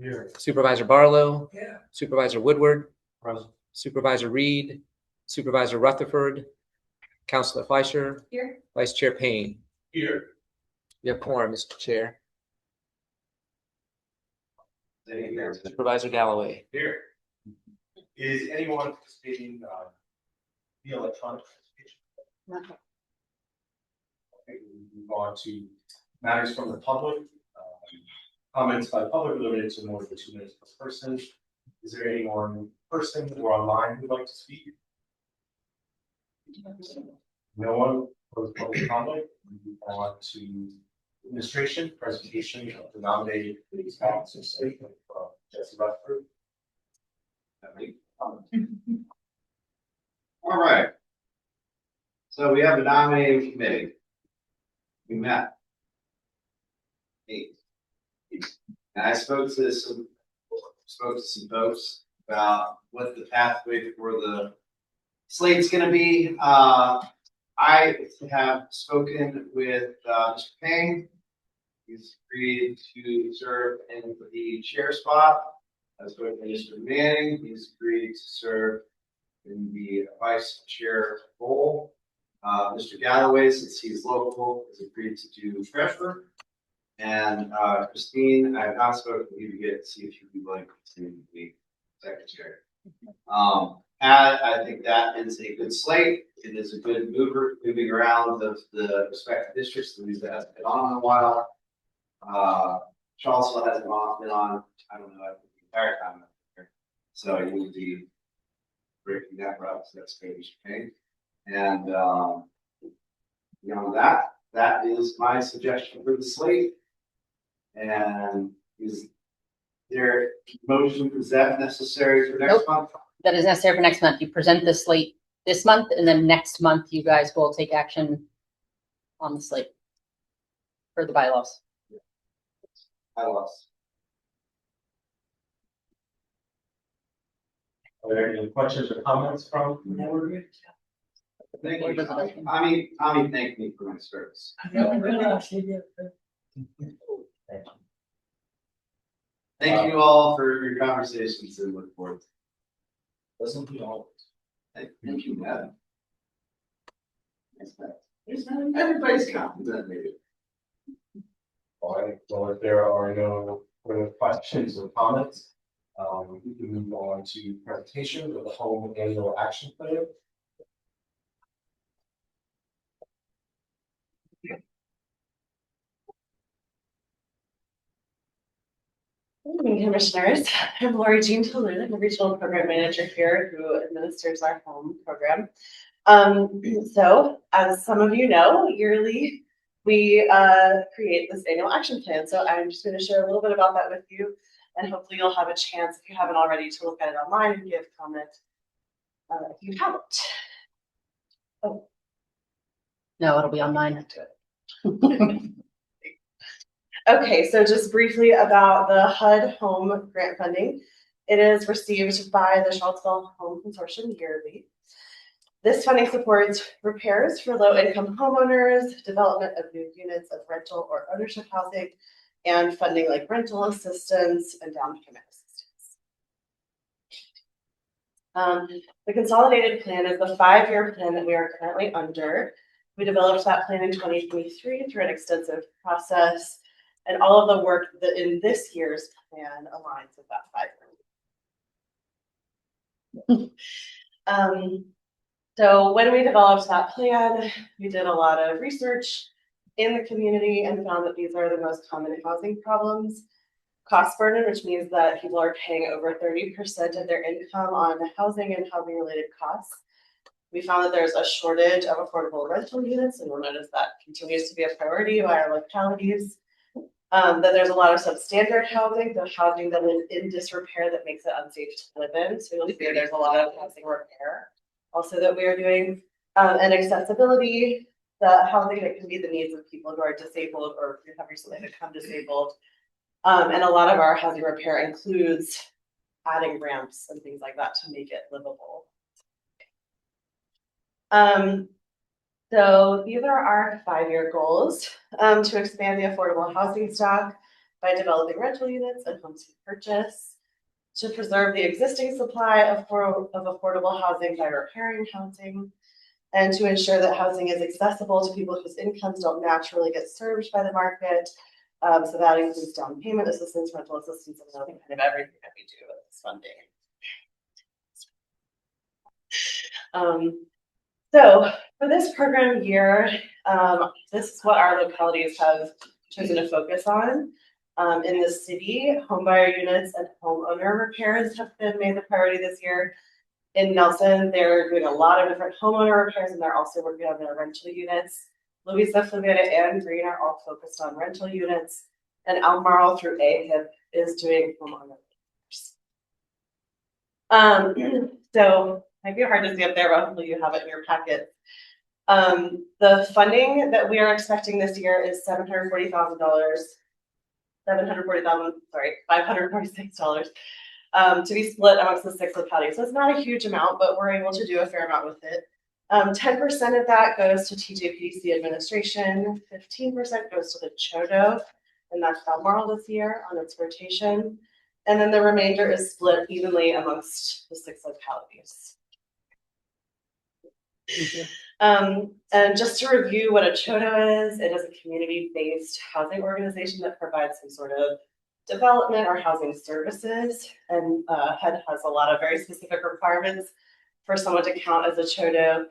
Here. Supervisor Barlow. Yeah. Supervisor Woodward. Present. Supervisor Reed. Supervisor Rutherford. Councilor Fleischer. Here. Vice Chair Payne. Here. You have quorum, Mr. Chair. Supervisor Galloway. Here. Is anyone participating via electronic participation? Okay, we move on to matters from the public. Comments by the public are limited to more than 2 minutes per person. Is there anyone in person or online who'd like to speak? No one for public comment. We move on to administration, presentation of the nominated committee's council statement from Jesse Rutherford. All right. So we have a nominating committee. We met. And I spoke to some folks about what the pathway for the slate's going to be. I have spoken with Mr. Payne. He's agreed to serve in the chair spot. I've spoken with Mr. Manning. He's agreed to serve in the vice chair role. Mr. Galloway, since he's local, has agreed to do treasurer. And Christine, I have not spoken to you yet to see if you'd be willing to continue to be secretary. I think that is a good slate. It is a good moving around of the respective districts. Louisa hasn't been on in a while. Charlottesville hasn't been on, I don't know, the entire time I've been here. So you will be breaking that route, so that's good, Mr. Payne. And beyond that, that is my suggestion for the slate. And is there motion, is that necessary for next month? That is necessary for next month. You present the slate this month, and then next month you guys will take action on the slate for the bylaws. Bylaws. Are there any questions or comments from the board? Thank you. Tommy thanked me for my service. Thank you all for your conversations and look forward. Doesn't be always. Thank you, Madam. Everybody's confident, maybe. All right, well, if there are no further questions or comments, we can move on to presentation of the home annual action plan. Good evening, Commissioners. I'm Lori Jean Toulouse, I'm the Regional Program Manager here who administers our home program. So, as some of you know, yearly we create this annual action plan. So I'm just going to share a little bit about that with you, and hopefully you'll have a chance, if you haven't already, to look at it online and give comment if you haven't. Oh. No, it'll be online. Okay, so just briefly about the HUD home grant funding. It is received by the Charlottesville Home Consortium yearly. This funding supports repairs for low-income homeowners, development of new units of rental or ownership housing, and funding like rental assistance and down payment assistance. The consolidated plan is the 5-year plan that we are currently under. We developed that plan in 2023 through an extensive process, and all of the work that in this year's plan aligns with that 5-year. So when we developed that plan, we did a lot of research in the community and found that these are the most common housing problems. Cost burden, which means that people are paying over 30% of their income on housing and housing related costs. We found that there's a shortage of affordable rental units, and we'll notice that continues to be a priority by our localities. That there's a lot of substandard housing, the housing that is in disrepair that makes it unsafe to live in. So you'll see there's a lot of housing repair also that we are doing, and accessibility, the housing that can meet the needs of people who are disabled or who have recently become disabled. And a lot of our housing repair includes adding ramps and things like that to make it livable. So these are our 5-year goals to expand the affordable housing stock by developing rental units and homes for purchase, to preserve the existing supply of affordable housing by repairing housing, and to ensure that housing is accessible to people whose incomes don't naturally get served by the market. So that includes down payment assistance, rental assistance, and kind of everything that we do with this funding. So for this program year, this is what our localities have chosen to focus on. In the city, homebuyer units and homeowner repairs have been made the priority this year. In Nelson, they're doing a lot of different homeowner repairs, and they're also working on their rental units. Louisa, Fluvanna, and Greene are all focused on rental units, and Albemarle through AHIP is doing homeowner repairs. So might be hard to see up there, but hopefully you have it in your packet. The funding that we are expecting this year is $546 to be split amongst the 6 localities. So it's not a huge amount, but we're able to do a fair amount with it. 10% of that goes to TJPDC administration, 15% goes to the CHODO, and that's Albemarle this year on its rotation. And then the remainder is split evenly amongst the 6 localities. And just to review what a CHODO is, it is a community-based housing organization that provides some sort of development or housing services, and HUD has a lot of very specific requirements for someone to count as a CHODO.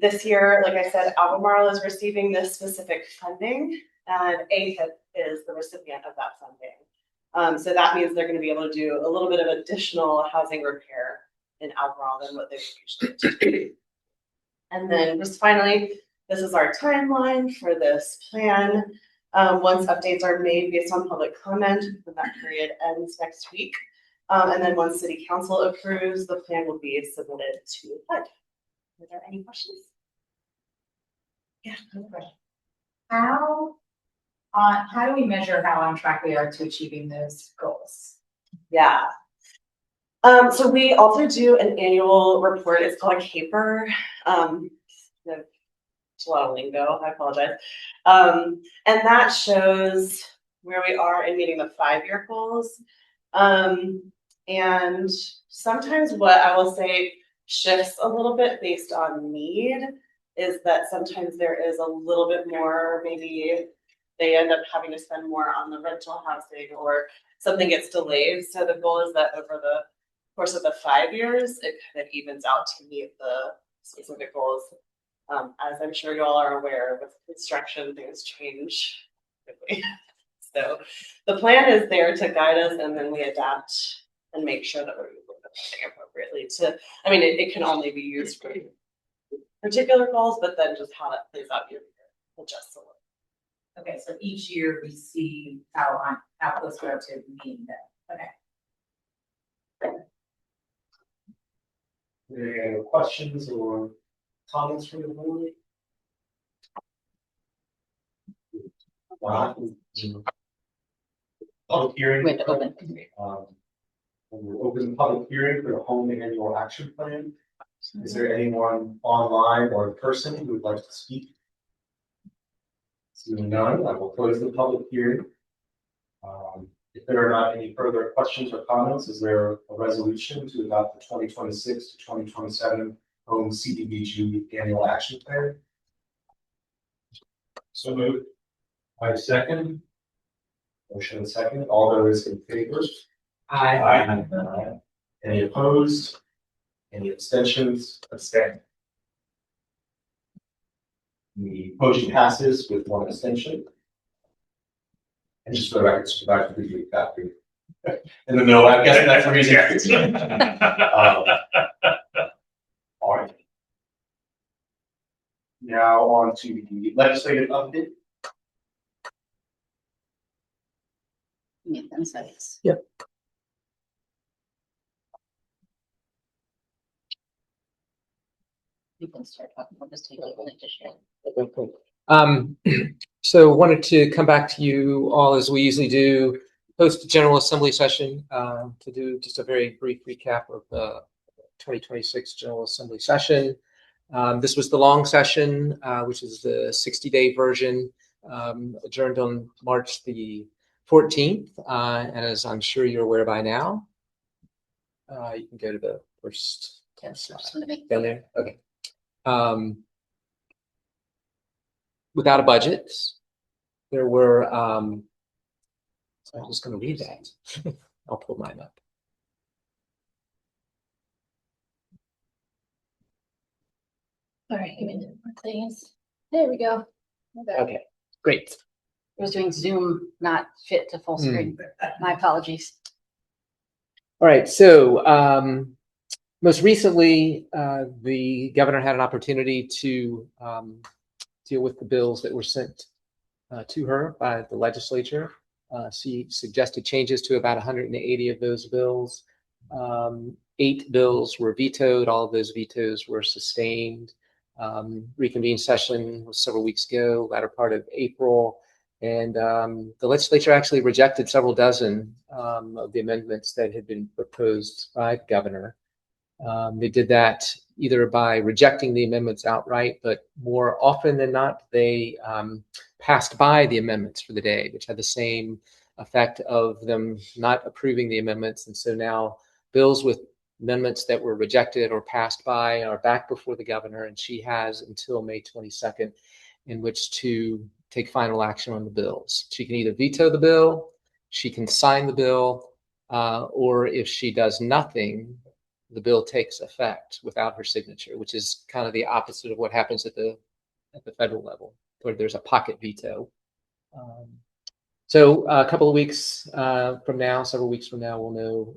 This year, like I said, Albemarle is receiving this specific funding, and AHIP is the recipient of that funding. So that means they're going to be able to do a little bit of additional housing repair in Albemarle than what they usually do. And then just finally, this is our timeline for this plan. Once updates are made based on public comment, when that period ends next week. And then once City Council approves, the plan will be submitted to HUD. Are there any questions? Yeah, no question. How do we measure how on track we are to achieving those goals? Yeah. So we also do an annual report. It's called a CAPER. It's a lot of lingo, I apologize. And that shows where we are in meeting the 5-year goals. And sometimes what I will say shifts a little bit based on need is that sometimes there is a little bit more, maybe they end up having to spend more on the rental housing or something gets delayed. So the goal is that over the course of the 5 years, it kind of evens out to meet the specific goals. As I'm sure you all are aware, with construction, things change quickly. So the plan is there to guide us, and then we adapt and make sure that we're using the funding appropriately. I mean, it can only be used for particular goals, but then just how that plays out year to year adjusts a little. Okay, so each year we see how close we are to meeting that. Okay. Any questions or comments from the board? Public hearing. We have to open. We'll open the public hearing for the home annual action plan. Is there anyone online or in person who would like to speak? Seeing none, I will close the public hearing. If there are not any further questions or comments, is there a resolution to adopt the 2026 to 2027 home CDBG annual action plan? So moved. I second. Motion and second. All those in favor? Aye. Any opposed? Any abstentions? Abstain. The motion passes with 1 abstention. And just for the record, Supervisor Greene got me in the middle. I'm guessing that's the reason. All right. Now on to the legislative update. Yeah, them sites. Yep. You can start talking. We'll just take a minute to share. So wanted to come back to you all as we usually do, host a General Assembly session to do just a very brief recap of the 2026 General Assembly session. This was the long session, which is the 60-day version, adjourned on March the 14th. And as I'm sure you're aware by now, you can go to the first slide. Down there? Okay. Without a budget, there were, so I'm just going to read that. I'll pull mine up. All right, give me the more things. There we go. Okay, great. I was doing Zoom, not fit to full screen. My apologies. All right, so most recently, the governor had an opportunity to deal with the bills that were sent to her by the legislature. She suggested changes to about 180 of those bills. 8 bills were vetoed. All of those vetoes were sustained. Reconvened session was several weeks ago, latter part of April. And the legislature actually rejected several dozen of the amendments that had been proposed by the governor. They did that either by rejecting the amendments outright, but more often than not, they passed by the amendments for the day, which had the same effect of them not approving the amendments. And so now bills with amendments that were rejected or passed by are back before the governor, and she has until May 22nd in which to take final action on the bills. She can either veto the bill, she can sign the bill, or if she does nothing, the bill takes effect without her signature, which is kind of the opposite of what happens at the federal level, where there's a pocket veto. So a couple of weeks from now, several weeks from now, we'll know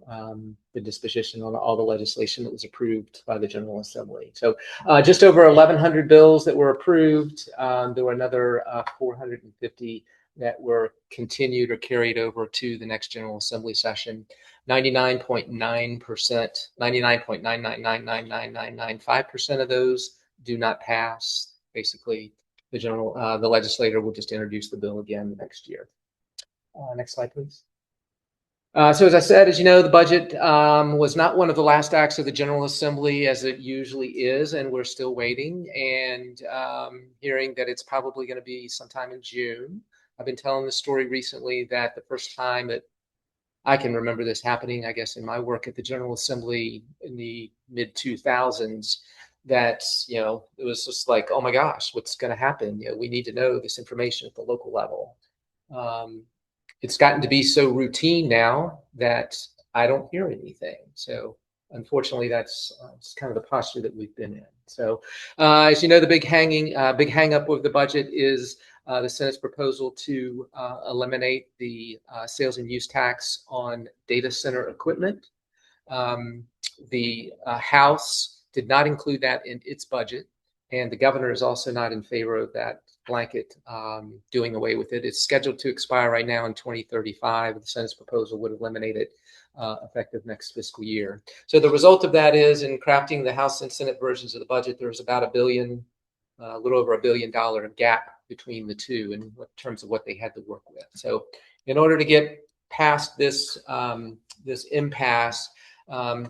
the disposition on all the legislation that was approved by the General Assembly. So just over 1,100 bills that were approved. There were another 450 that were continued or carried over to the next General Assembly session. 99.9%, 99.9999995% of those do not pass. Basically, the legislator will just introduce the bill again next year. Next slide, please. So as I said, as you know, the budget was not one of the last acts of the General Assembly as it usually is, and we're still waiting and hearing that it's probably going to be sometime in June. I've been telling the story recently that the first time that I can remember this happening, I guess, in my work at the General Assembly in the mid-2000s, that, it was just like, oh my gosh, what's going to happen? We need to know this information at the local level. It's gotten to be so routine now that I don't hear anything. So unfortunately, that's kind of the posture that we've been in. So as you know, the big hang up of the budget is the Senate's proposal to eliminate the sales and use tax on data center equipment. The House did not include that in its budget, and the governor is also not in favor of that blanket doing away with it. It's scheduled to expire right now in 2035. The Senate's proposal would eliminate it effective next fiscal year. So the result of that is, in crafting the House and Senate versions of the budget, there's about a little over $1 billion gap between the two in terms of what they had to work with. So in order to get past this impasse,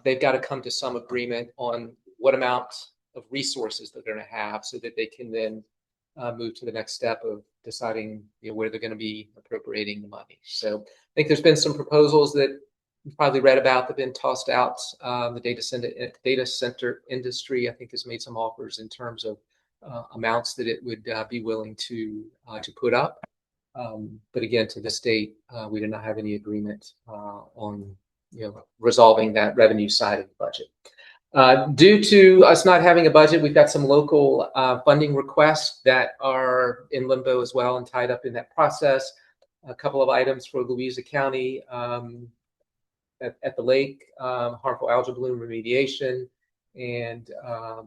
they've got to come to some agreement on what amount of resources they're going to have so that they can then move to the next step of deciding where they're going to be appropriating the money. So I think there's been some proposals that you've probably read about that have been tossed out. The data center industry, I think, has made some offers in terms of amounts that it would be willing to put up. But again, to this date, we do not have any agreement on resolving that revenue side of the budget. Due to us not having a budget, we've got some local funding requests that are in limbo as well and tied up in that process. A couple of items for Louisa County at the lake, harmful algal bloom remediation and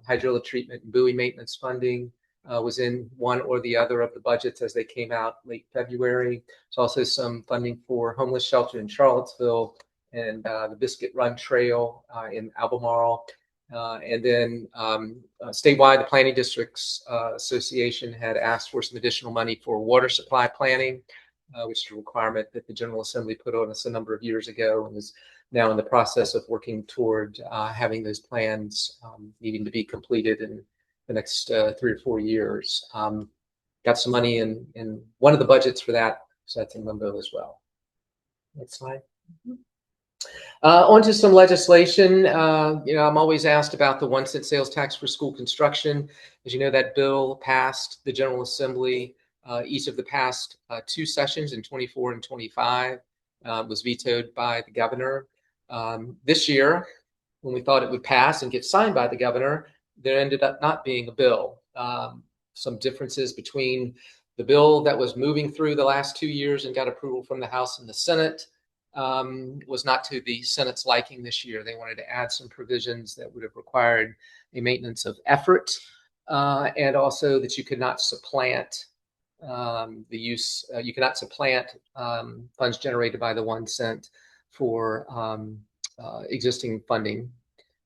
hydrilla treatment and buoy maintenance funding was in one or the other of the budgets as they came out late February. There's also some funding for homeless shelter in Charlottesville and the Biscuit Run Trail in Albemarle. And then statewide, the Planning Districts Association had asked for some additional money for water supply planning, which is a requirement that the General Assembly put on us a number of years ago and is now in the process of working toward having those plans needing to be completed in the next 3 or 4 years. Got some money in one of the budgets for that, so that's in limbo as well. Next slide. On to some legislation. I'm always asked about the 1 cent sales tax for school construction. As you know, that bill passed the General Assembly each of the past 2 sessions in 24 and 25, was vetoed by the governor. This year, when we thought it would pass and get signed by the governor, there ended up not being a bill. Some differences between the bill that was moving through the last 2 years and got approval from the House and the Senate was not to the Senate's liking this year. They wanted to add some provisions that would have required a maintenance of effort, and also that you could not supplant you cannot supplant funds generated by the 1 cent for existing funding.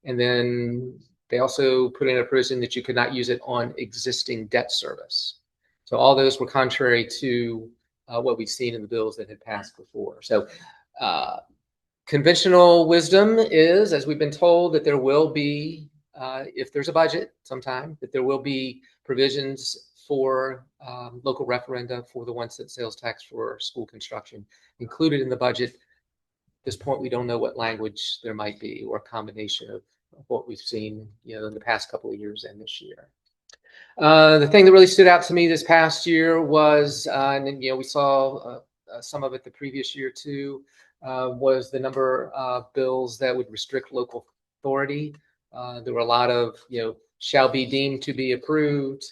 And then they also put in a provision that you could not use it on existing debt service. So all those were contrary to what we've seen in the bills that had passed before. So conventional wisdom is, as we've been told, that there will be, if there's a budget sometime, that there will be provisions for local referenda for the 1 cent sales tax for school construction included in the budget. At this point, we don't know what language there might be, or a combination of what we've seen, in the past couple of years and this year. The thing that really stood out to me this past year was, and we saw some of it the previous year too, was the number of bills that would restrict local authority. There were a lot of, shall be deemed to be approved,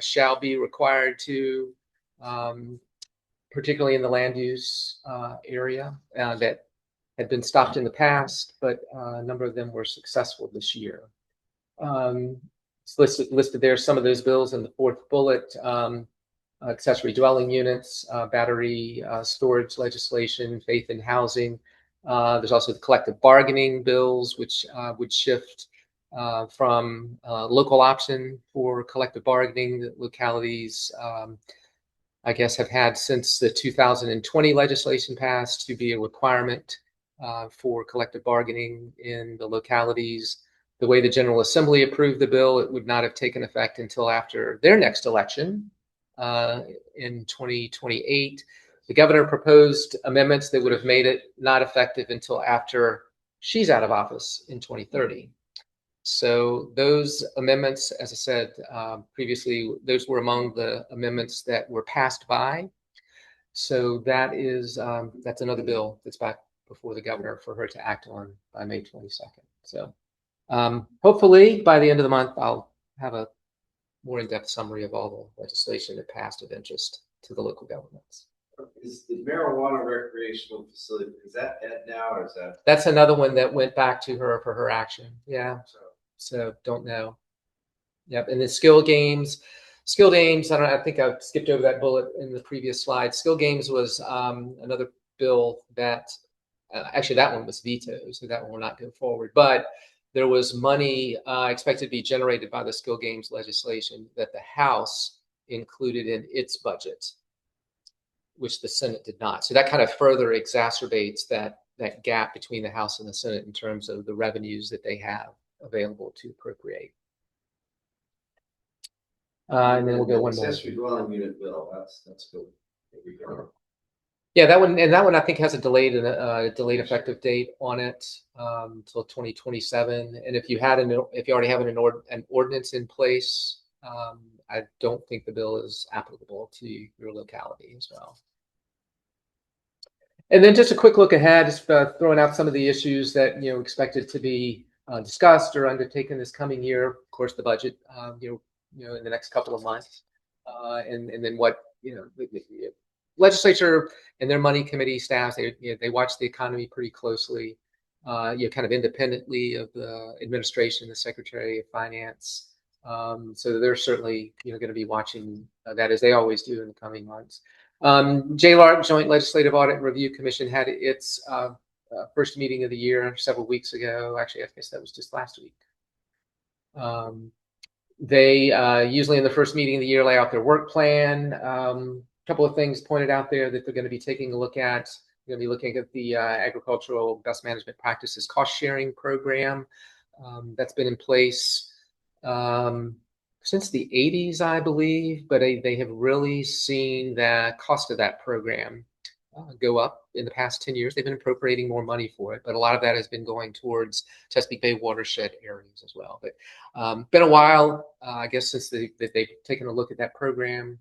shall be required to, particularly in the land use area, that had been stopped in the past, but a number of them were successful this year. It's listed there, some of those bills in the 4th bullet: accessory dwelling units, battery storage legislation, faith in housing. There's also the collective bargaining bills, which would shift from local option for collective bargaining that localities, I guess, have had since the 2020 legislation passed, to be a requirement for collective bargaining in the localities. The way the General Assembly approved the bill, it would not have taken effect until after their next election in 2028. The governor proposed amendments that would have made it not effective until after she's out of office in 2030. So those amendments, as I said previously, those were among the amendments that were passed by. So that is that's another bill that's back before the governor for her to act on by May 22nd. So hopefully by the end of the month, I'll have a more in-depth summary of all the legislation that passed of interest to the local governments. Is the marijuana recreational facility, is that dead now, or is that? That's another one that went back to her for her action. Yeah. So don't know. Yep. And the skill games, I think I skipped over that bullet in the previous slide. Skill games was another bill that actually that one was vetoed, so that one will not go forward. But there was money expected to be generated by the skill games legislation that the House included in its budget, which the Senate did not. So that kind of further exacerbates that gap between the House and the Senate in terms of the revenues that they have available to appropriate. And then we'll go one more. Accessory dwelling unit bill. That's good. Yeah, that one I think has a delayed effective date on it until 2027. And if you already have an ordinance in place, I don't think the bill is applicable to your locality as well. And then just a quick look ahead, just throwing out some of the issues that expected to be discussed or undertaken this coming year. Of course, the budget, in the next couple of months, and then what the legislature and their money committee staffs, they watch the economy pretty closely, kind of independently of the administration, the Secretary of Finance. So they're certainly going to be watching that, as they always do in the coming months. JLARC, Joint Legislative Audit and Review Commission, had its first meeting of the year several weeks ago. Actually, I guess that was just last week. They usually in the first meeting of the year lay out their work plan. Couple of things pointed out there that they're going to be taking a look at. They're going to be looking at the Agricultural Best Management Practices Cost Sharing Program that's been in place since the 80s, I believe, but they have really seen the cost of that program go up in the past 10 years. They've been appropriating more money for it, but a lot of that has been going towards Chesapeake Bay watershed areas as well. But been a while, I guess, since they've taken a look at that program.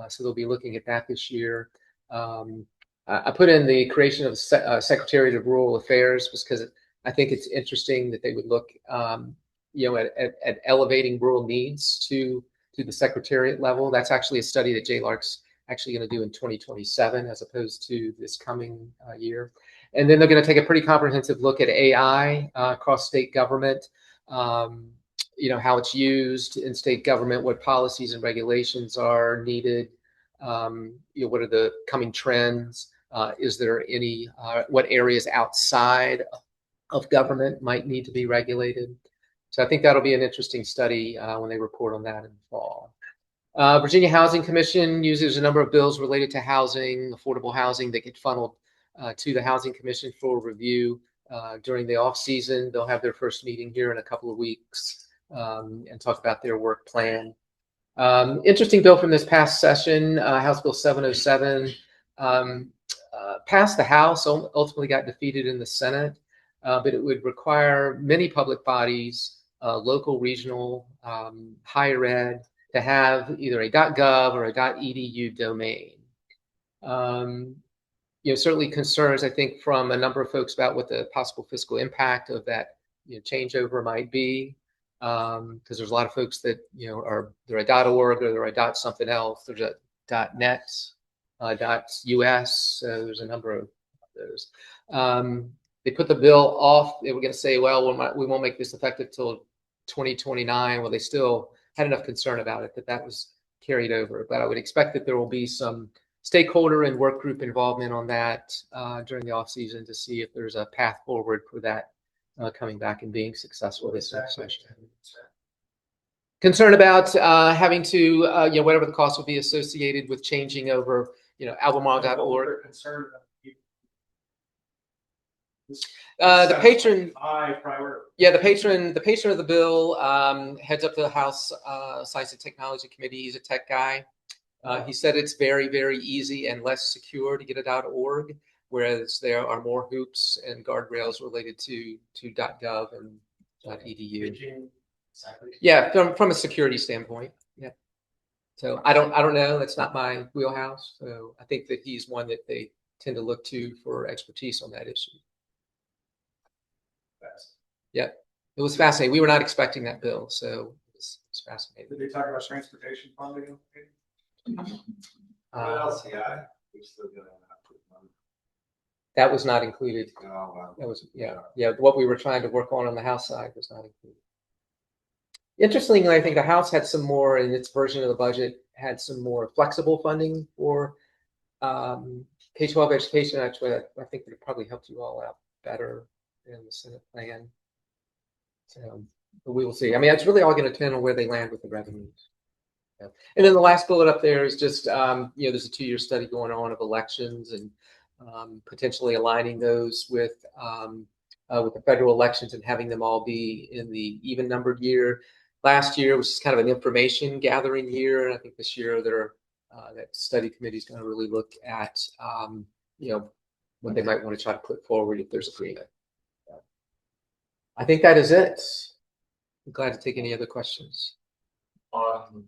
So they'll be looking at that this year. I put in the creation of the Secretariat of Rural Affairs because I think it's interesting that they would look, at elevating rural needs to the secretariat level. That's actually a study that JLARC's actually going to do in 2027 as opposed to this coming year. And then they're going to take a pretty comprehensive look at AI across state government, how it's used in state government, what policies and regulations are needed, what are the coming trends, is there any, what areas outside of government might need to be regulated. So I think that'll be an interesting study when they report on that in the fall. Virginia Housing Commission uses a number of bills related to housing, affordable housing that get funneled to the Housing Commission for review during the off season. They'll have their first meeting here in a couple of weeks and talk about their work plan. Interesting bill from this past session, House Bill 707, passed the House, ultimately got defeated in the Senate, but it would require many public bodies, local, regional, higher ed, to have either a .gov or a .edu domain. Certainly concerns, I think, from a number of folks about what the possible fiscal impact of that changeover might be, because there's a lot of folks that they're a .org or they're a something else. There's a .net, .us. So there's a number of those. They put the bill off. They were going to say, well, we won't make this effective till 2029. Well, they still had enough concern about it that was carried over. But I would expect that there will be some stakeholder and work group involvement on that during the off season to see if there's a path forward for that coming back and being successful this session. Concern about having to, whatever the cost will be associated with changing over, Albemarle.org. The patron of the bill heads up the House Science and Technology Committee. He's a tech guy. He said it's very, very easy and less secure to get a .org, whereas there are more hoops and guardrails related to .gov and .edu. Yeah, from a security standpoint. Yeah. So I don't know. That's not my wheelhouse. So I think that he's one that they tend to look to for expertise on that issue. Yeah, it was fascinating. We were not expecting that bill, so it was fascinating. Did they talk about transportation funding? What else? Yeah, we're still gonna have to money. That was not included. Oh, wow. That was what we were trying to work on the House side was not included. Interestingly, I think the House had some more in its version of the budget, had some more flexible funding for K-12 education. Actually, I think that it probably helped you all out better in the Senate plan. So but we will see. I mean, it's really all going to depend on where they land with the revenues. Yeah. And then the last bullet up there is just, there's a 2-year study going on of elections and potentially aligning those with the federal elections and having them all be in the even numbered year. Last year was kind of an information gathering year, and I think this year that study committee is going to really look at what they might want to try to put forward if there's agreement. I think that is it. I'm glad to take any other questions. On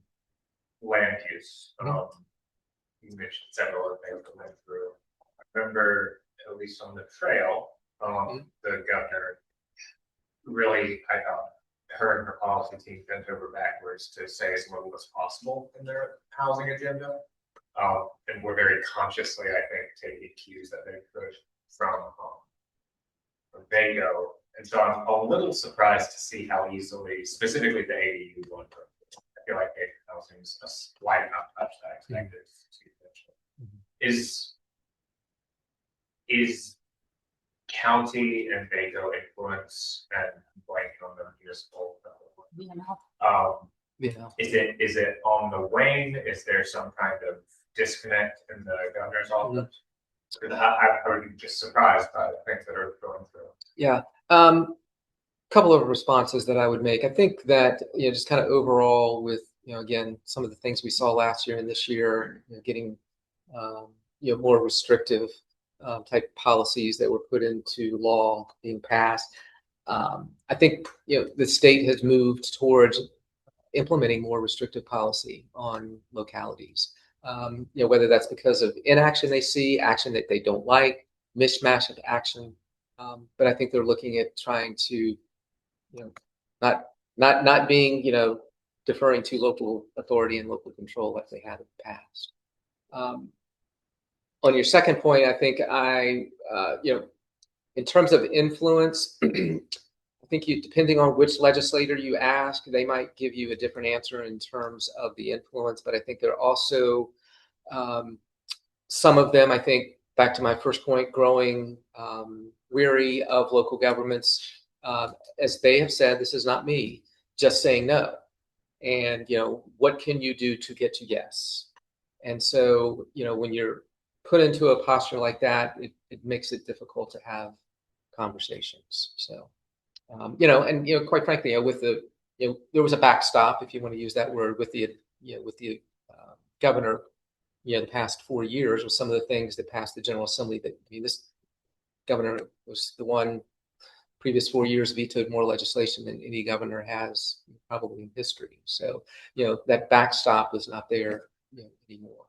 land use, you mentioned several other things that went through. I remember, at least on the trail, the governor really, I thought, her and her policy team bent over backwards to say as little as possible in their housing agenda. And we're very consciously, I think, taking cues that they could from Vago. And so I'm a little surprised to see how easily, specifically the ADU one. I feel like housing is a slight enough touch that I expected to is county and Vago influence and blanking on the municipal is it on the wane? Is there some kind of disconnect in the governor's office? I would be just surprised by the things that are going through. Yeah. Couple of responses that I would make. I think that, just kind of overall with, again, some of the things we saw last year and this year, getting, more restrictive type policies that were put into law being passed. I think the state has moved towards implementing more restrictive policy on localities. Whether that's because of inaction they see, action that they don't like, mishmash of action. But I think they're looking at trying to, not being, deferring to local authority and local control like they had in the past. On your second point, I think in terms of influence, I think depending on which legislator you ask, they might give you a different answer in terms of the influence. But I think there are also some of them, I think, back to my first point, growing weary of local governments. As they have said, this is not me, just saying no. And, what can you do to get to yes? And so, when you're put into a posture like that, it makes it difficult to have conversations. So, quite frankly, with the, there was a backstop, if you want to use that word, with the governor, the past 4 years, with some of the things that passed the General Assembly. This governor was the one previous 4 years vetoed more legislation than any governor has probably in history. So, that backstop was not there anymore.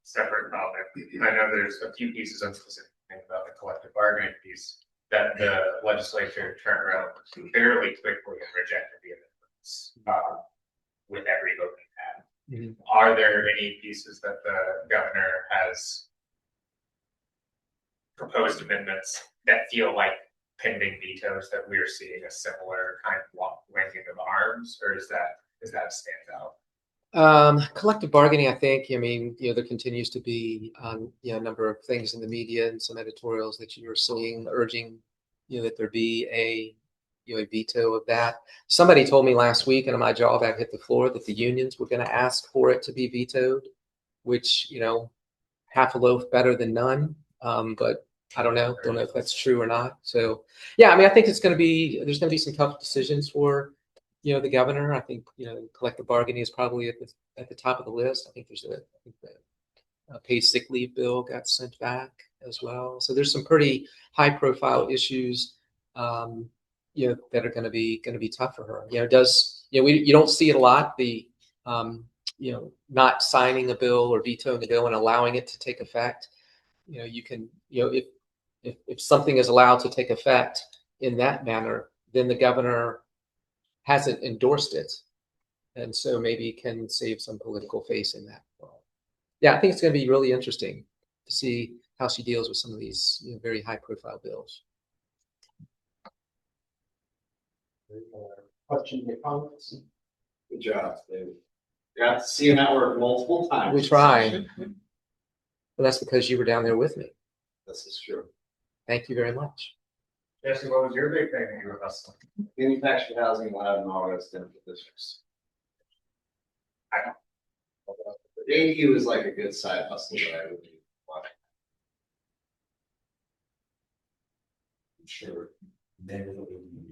Separate topic. I know there's a few pieces of specific thing about the collective bargaining piece that the legislature turned around fairly quickly and rejected the amendments with every vote they had. Are there any pieces that the governor has proposed amendments that feel like pending vetoes that we're seeing a similar kind of linking of arms, or is that stand out? Collective bargaining, I think, there continues to be, a number of things in the media and some editorials that you are seeing urging, that there be a veto of that. Somebody told me last week, and my jaw that hit the floor, that the unions were going to ask for it to be vetoed, which, half a loaf better than none. But I don't know if that's true or not. So, yeah, I think there's going to be some tough decisions for the governor. I think collective bargaining is probably at the top of the list. I think the paid sick leave bill got sent back as well. So there's some pretty high profile issues that are going to be tough for her. You don't see it a lot. The not signing a bill or vetoing a bill and allowing it to take effect. You can if something is allowed to take effect in that manner, then the governor hasn't endorsed it, and so maybe can save some political face in that. Yeah, I think it's going to be really interesting to see how she deals with some of these very high-profile bills. Questions or comments? Good job, David. Got to see him at work multiple times. We tried. Well, that's because you were down there with me. This is true. Thank you very much. Jesse, what was your big thing that you were hustling? Manufactured housing allowed in all residential districts. I know. The ADU is like a good side hustle that I would do. I'm sure many of them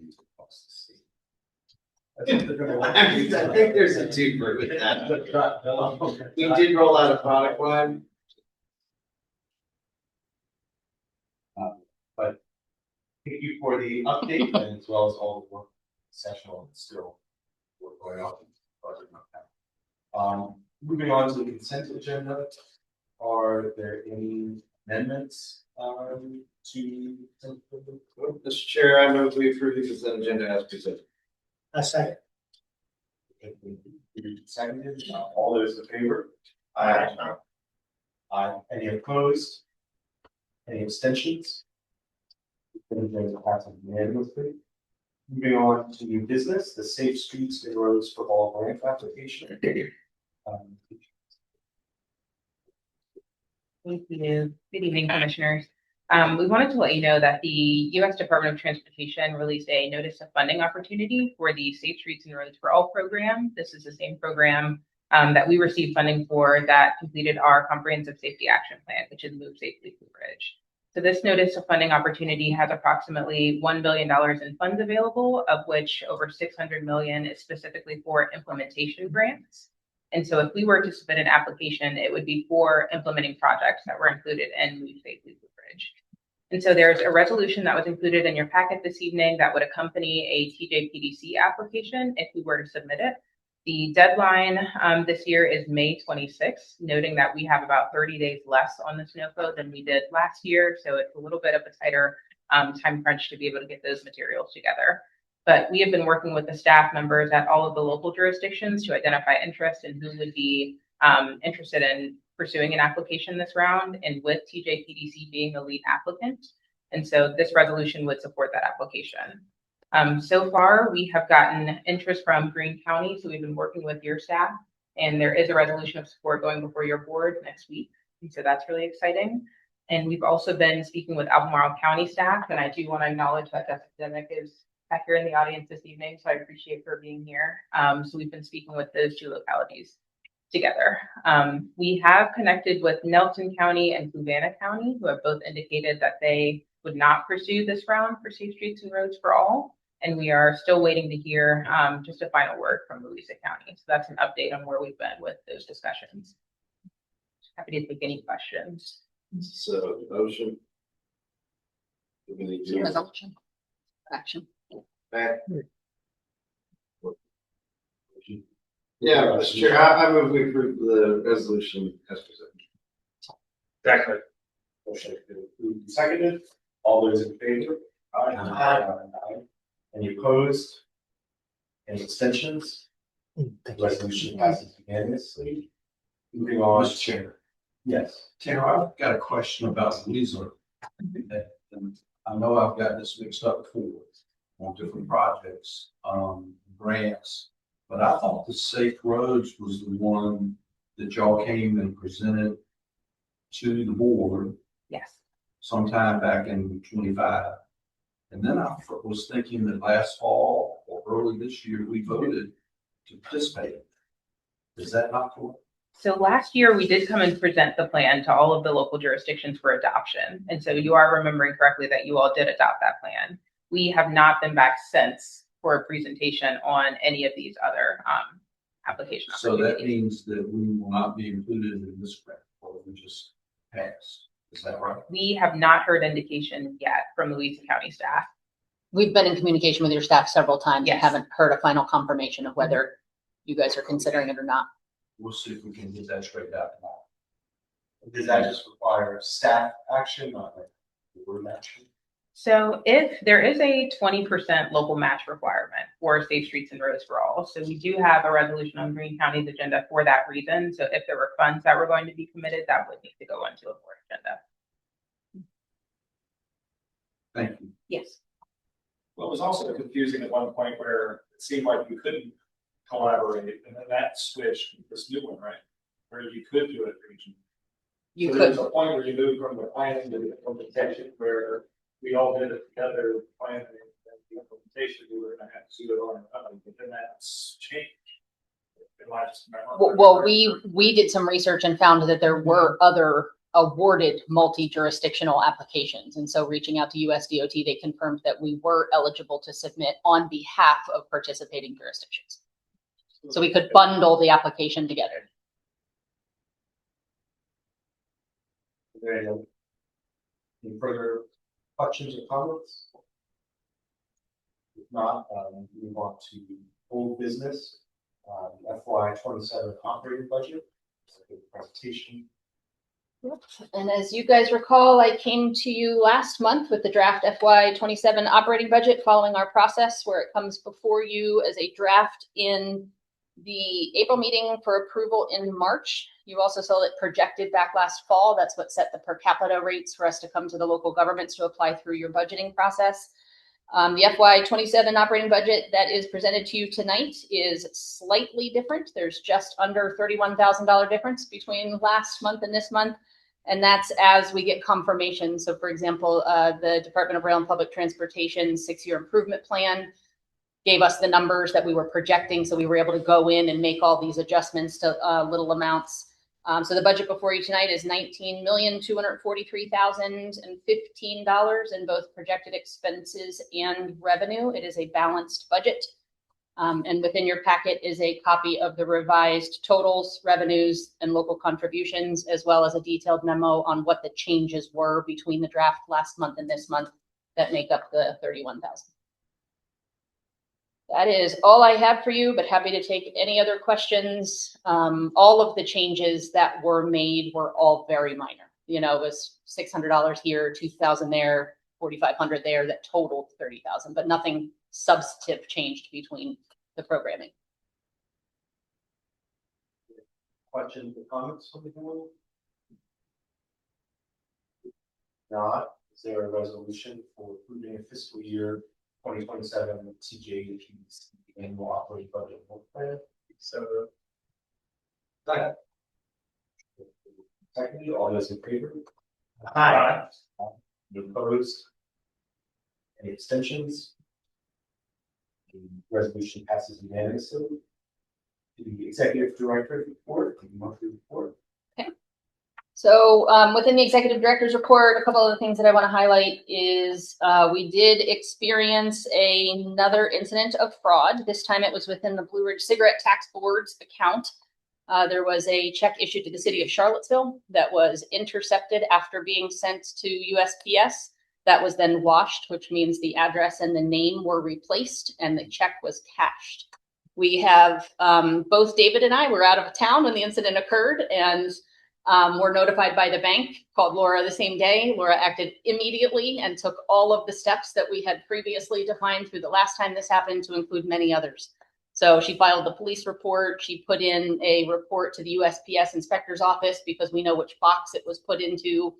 use across the state. I think there's a twofer with that. We did roll out a product line. But thank you for the update and as well as all the work sessional and still work going on. Moving on to the consent agenda. Are there any amendments to? Mr. Chair, I move we approve the consent agenda as presented. A second. Seconded. All those in favor? Aye. Aye. Any opposed? Any abstentions? Unanimously. Moving on to new business, the Safe Streets and Roads for All grant application. Thank you. Good evening, Commissioners. We wanted to let you know that the U.S. Department of Transportation released a notice of funding opportunity for the Safe Streets and Roads for All program. This is the same program that we received funding for that completed our Comprehensive Safety Action Plan, which is Move Safely Blue Ridge. So this notice of funding opportunity has approximately $1 billion in funds available, of which over $600 million is specifically for implementation grants. And so if we were to submit an application, it would be for implementing projects that were included in Move Safe Louisa Bridge. And so there's a resolution that was included in your packet this evening that would accompany a TJPDC application if we were to submit it. The deadline this year is May 26th, noting that we have about 30 days less on the snowflow than we did last year. So it's a little bit of a tighter time crunch to be able to get those materials together. But we have been working with the staff members at all of the local jurisdictions to identify interest in who would be interested in pursuing an application this round, and with TJPDC being the lead applicant. And so this resolution would support that application. So far, we have gotten interest from Greene County, so we've been working with your staff, and there is a resolution of support going before your board next week. And so that's really exciting. And we've also been speaking with Albemarle County staff, and I do want to acknowledge that Jessica Demick is back here in the audience this evening, so I appreciate her being here. So we've been speaking with those two localities together. We have connected with Nelson County and Fluvanna County, who have both indicated that they would not pursue this round for Safe Streets and Roads for All. And we are still waiting to hear just a final word from Louisa County. So that's an update on where we've been with those discussions. Happy to take any questions. So motion. Resolution. Action. Back. Yeah, Mr. Chair, I move we approve the resolution as presented. Second. Motion been approved and seconded. All those in favor? Aye. Aye. Any opposed? Any abstentions? Resolution passes unanimously. Moving on. Mr. Chair. Yes. Tara, I've got a question about Louisa. And I know I've got this mixed up before on different projects, grants, but I thought the Safe Roads was the one that y'all came and presented to the board Yes. sometime back in 25. And then I was thinking that last fall or early this year, we voted to participate. Is that not correct? So last year we did come and present the plan to all of the local jurisdictions for adoption. And so you are remembering correctly that you all did adopt that plan. We have not been back since for a presentation on any of these other application So opportunities. that means that we will not be included in this grant, or we just passed. Is that right? We have not heard indication yet from Louisa County staff. We've been in communication with your staff several times and Yes. haven't heard a final confirmation of whether you guys are considering it or not. We'll see if we can get that straightened out tomorrow. Does that just require staff action, not like board action? So if there is a 20% local match requirement for Safe Streets and Roads for All, so we do have a resolution on Greene County's agenda for that reason. So if there were funds that were going to be committed, that would need to go onto a board agenda. Thank you. Yes. Well, it was also confusing at one point where it seemed like you couldn't collaborate, and then that switched to this new one, right? Where you could do it region. You So could, there's a point where you move from the planning to the implementation, where we all did it together, planning and the implementation, we were gonna have to do it on our own, but then that's changed. Am I just remembering well, correctly? we did some research and found that there were other awarded multi-jurisdictional applications. And so reaching out to USDOT, they confirmed that we were eligible to submit on behalf of participating jurisdictions. So we could bundle the application together. Is there any further questions or comments? If not, move on to old business, FY 27 operating budget. Presentation. And as you guys recall, I came to you last month with the draft FY 27 operating budget following our process where it comes before you as a draft in the April meeting for approval in March. You also saw it projected back last fall. That's what set the per capita rates for us to come to the local governments to apply through your budgeting process. The FY 27 operating budget that is presented to you tonight is slightly different. There's just under $31,000 difference between last month and this month. And that's as we get confirmation. So for example, the Department of Rail and Public Transportation 6-year improvement plan gave us the numbers that we were projecting. So we were able to go in and make all these adjustments to little amounts. So the budget before you tonight is $19,243,015 in both projected expenses and revenue. It is a balanced budget. And within your packet is a copy of the revised totals, revenues, and local contributions, as well as a detailed memo on what the changes were between the draft last month and this month that make up the 31,000. That is all I have for you, but happy to take any other questions. All of the changes that were made were all very minor. You know, it was $600 here, $2,000 there, $4,500 there, that totaled $30,000, but nothing substantive changed between the programming. Questions or comments from the board? Not, is there a resolution for approving a fiscal year 2027 TJPDC annual operating budget work plan? So, second. Secondly, all those in favor? Aye. Any opposed? Any abstentions? The resolution passes unanimously. The executive director report, the monthly report. So within the executive director's report, a couple of the things that I want to highlight is we did experience another incident of fraud. This time it was within the Blue Ridge Cigarette Tax Board's account. There was a check issued to the City of Charlottesville that was intercepted after being sent to USPS. That was then washed, which means the address and the name were replaced and the check was cashed. We have both David and I were out of town when the incident occurred, and were notified by the bank, called Laura the same day. Laura acted immediately and took all of the steps that we had previously defined through the last time this happened, to include many others. So she filed the police report. She put in a report to the USPS inspector's office because we know which box it was put into.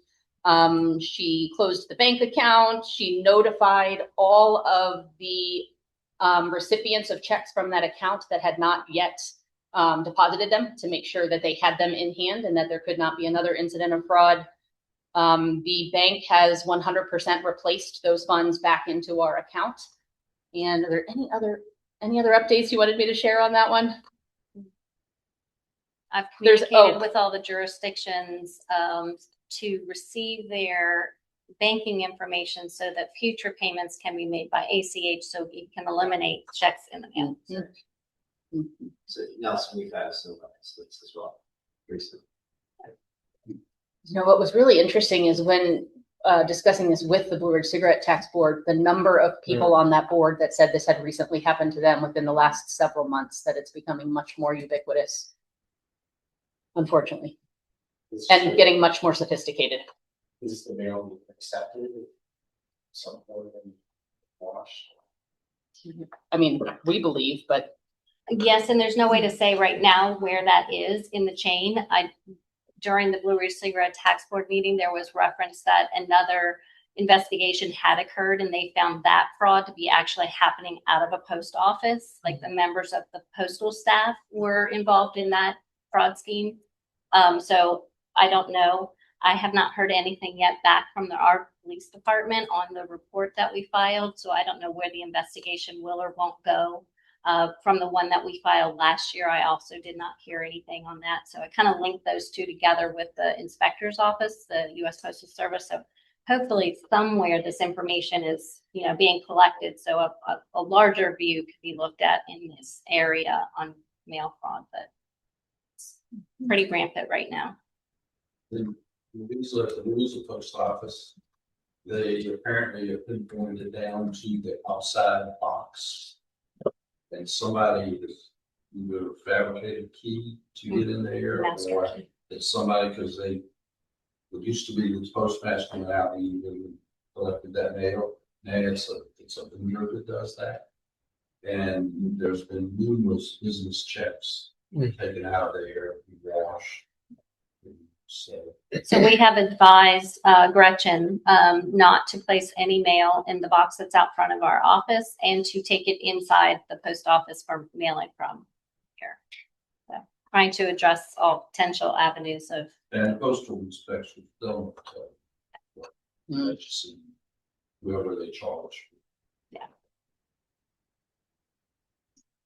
She closed the bank account. She notified all of the recipients of checks from that account that had not yet deposited them, to make sure that they had them in hand and that there could not be another incident of fraud. The bank has 100% replaced those funds back into our account. And are there any other updates you wanted me to share on that one? I've communicated with all the jurisdictions to receive their banking information so that future payments can be made by ACH, so we can eliminate checks in the mail. Mm-hmm. So Nelson, we've had some incidents as well recently. You know, what was really interesting is when discussing this with the Blue Ridge Cigarette Tax Board, the number of people on that board that said this had recently happened to them within the last several months, that it's becoming much more ubiquitous, unfortunately, and getting much more sophisticated. Is the mail accepted? Some more than washed? I mean, we believe, but Yes, and there's no way to say right now where that is in the chain. During the Blue Ridge Cigarette Tax Board meeting, there was reference that another investigation had occurred, and they found that fraud to be actually happening out of a post office. Like the members of the postal staff were involved in that fraud scheme. So I don't know. I have not heard anything yet back from our police department on the report that we filed. So I don't know where the investigation will or won't go. From the one that we filed last year, I also did not hear anything on that. So I kind of linked those two together with the inspector's office, the U.S. Postal Service. So hopefully somewhere this information is, being collected. So a larger view could be looked at in this area on mail fraud, but it's pretty rampant right now. The Louisa post office, they apparently have been pointed down to the outside box. And somebody has either fabricated a key to get in there, or it's somebody, because it used to be the postmaster went out and even collected that mail. Now it's a vendor that does that. And there's been numerous business checks taken out of there, washed. So we have advised Gretchen not to place any mail in the box that's out front of our office, and to take it inside the post office for mailing from here. So trying to address all potential avenues of. And postal inspections don't whoever they charge. Yeah.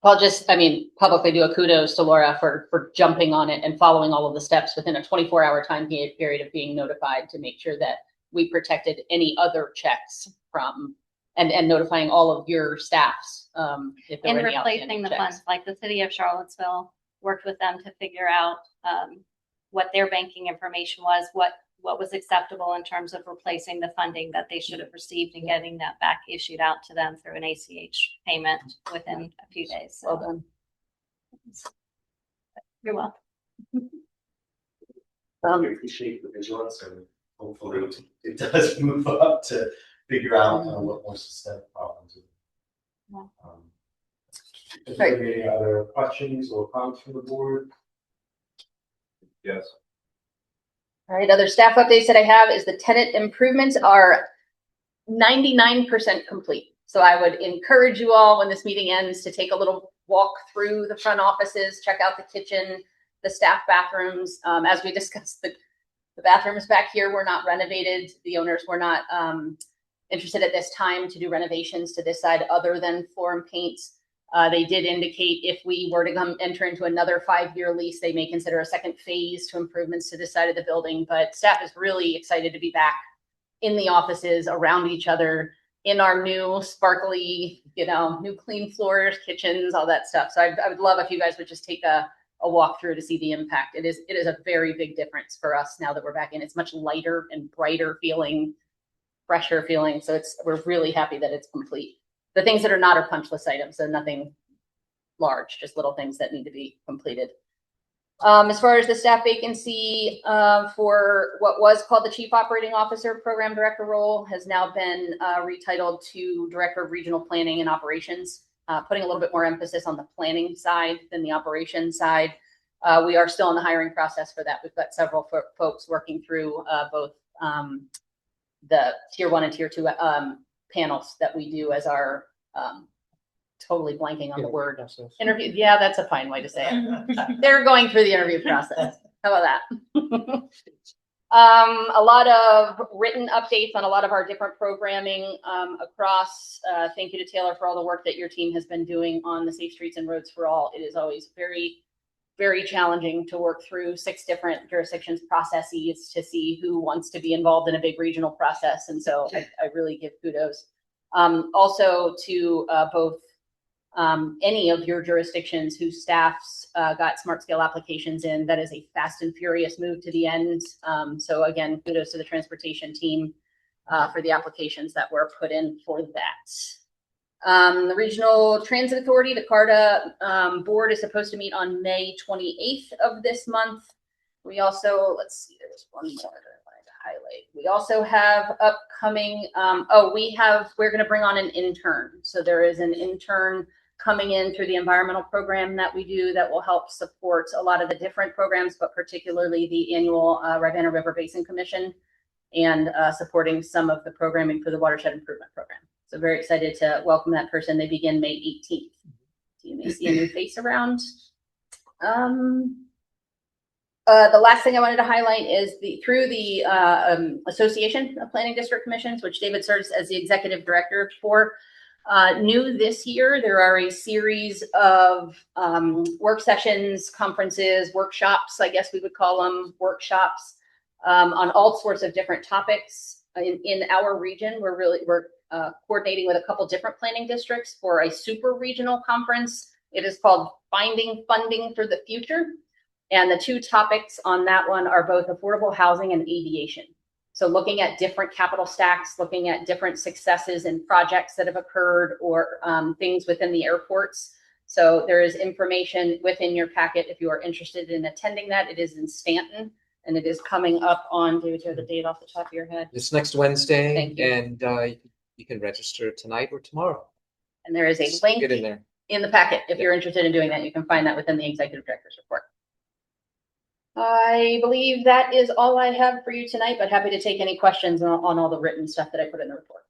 I'll just, publicly do a kudos to Laura for jumping on it and following all of the steps within a 24-hour time period of being notified, to make sure that we protected any other checks from and notifying all of your staffs, if there And were any replacing outstanding the checks. funds, like the City of Charlottesville worked with them to figure out what their banking information was, what was acceptable in terms of replacing the funding that they should have received and getting that back issued out to them through an ACH payment within a few days. So Well done. you're welcome. We appreciate the vigilance and hopefully it does move up to figure out what more systemic problems. Yeah. Is there any other questions or comments from the board? Yes. All right, other staff updates that I have is the tenant improvements are 99% complete. So I would encourage you all, when this meeting ends, to take a little walk through the front offices, check out the kitchen, the staff bathrooms. As we discussed, the bathrooms back here were not renovated. The owners were not interested at this time to do renovations to this side other than floor and paint. They did indicate if we were to enter into another 5-year lease, they may consider a second phase to improvements to this side of the building. But staff is really excited to be back in the offices, around each other, in our new sparkly, new clean floors, kitchens, all that stuff. So I would love if you guys would just take a walk through to see the impact. It is a very big difference for us now that we're back in. It's much lighter and brighter feeling, fresher feeling. So we're really happy that it's complete. The things that are not are punch list items, so nothing large, just little things that need to be completed. As far as the staff vacancy for what was called the Chief Operating Officer Program Director role has now been retitled to Director of Regional Planning and Operations, putting a little bit more emphasis on the planning side than the operations side. We are still in the hiring process for that. We've got several folks working through both the Tier 1 and Tier 2 panels that we do as our totally blanking on the word interview. Yeah, that's a fine way to say it. They're going through the interview process. How about that? A lot of written updates on a lot of our different programming across. Thank you to Taylor for all the work that your team has been doing on the Safe Streets and Roads for All. It is always very, very challenging to work through 6 different jurisdictions processes to see who wants to be involved in a big regional process. And so I really give kudos. Also to both any of your jurisdictions whose staffs got smart scale applications in. That is a fast and furious move to the end. So again, kudos to the transportation team for the applications that were put in for that. The Regional Transit Authority, the CARTA board, is supposed to meet on May 28th of this month. We also, let's see, there's one more that I wanted to highlight. We also have upcoming, we're going to bring on an intern. So there is an intern coming in through the environmental program that we do that will help support a lot of the different programs, but particularly the annual Rivanna River Basin Commission and supporting some of the programming for the Watershed Improvement Program. So very excited to welcome that person. They begin May 18th. So you may see a new face around. The last thing I wanted to highlight is through the Association of Planning District Commissions, which David serves as the executive director for. New this year, there are a series of work sessions, conferences, workshops, I guess we would call them workshops, on all sorts of different topics. In our region, we're coordinating with a couple different planning districts for a super regional conference. It is called Finding Funding for the Future. And the 2 topics on that one are both affordable housing and aviation. So looking at different capital stacks, looking at different successes and projects that have occurred or things within the airports. So there is information within your packet if you are interested in attending that. It is in Stanton and it is coming up on, do you have the date off the top of your head? It's next Wednesday. Thank you. And you can register tonight or tomorrow. And there is a link Get in there. in the packet. If you're interested in doing that, you can find that within the executive director's report. I believe that is all I have for you tonight, but happy to take any questions on all the written stuff that I put in the report.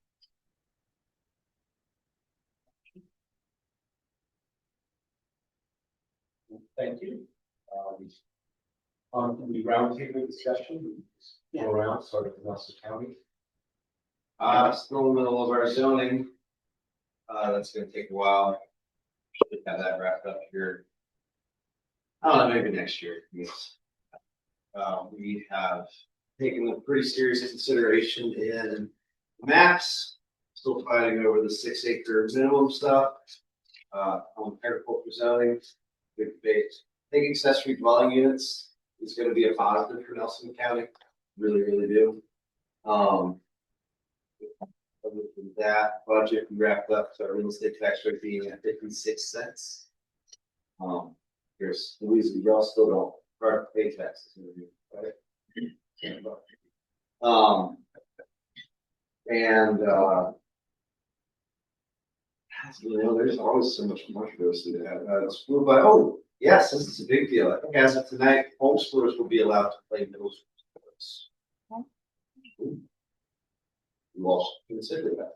Thank you. On the roundtable discussion, go around, starting with Russell County. Still in the middle of our zoning. That's gonna take a while. Should have that wrapped up here. I don't know, maybe next year. Yes. We have taken a pretty serious consideration in maps. still fighting over the 6 acre minimum stuff. On agriculture zoning, big debate. I think accessory dwelling units is gonna be a positive for Nelson County, really, really do. Other than that, budget, we wrapped up, so our real estate tax rate being at 56 cents. Here's Louisa, y'all still don't pay taxes, right? And you know, there's always so much controversy to have. School, but oh, yes, this is a big deal. I think as of tonight, homeschoolers will be allowed to play middle school sports. You all should consider that.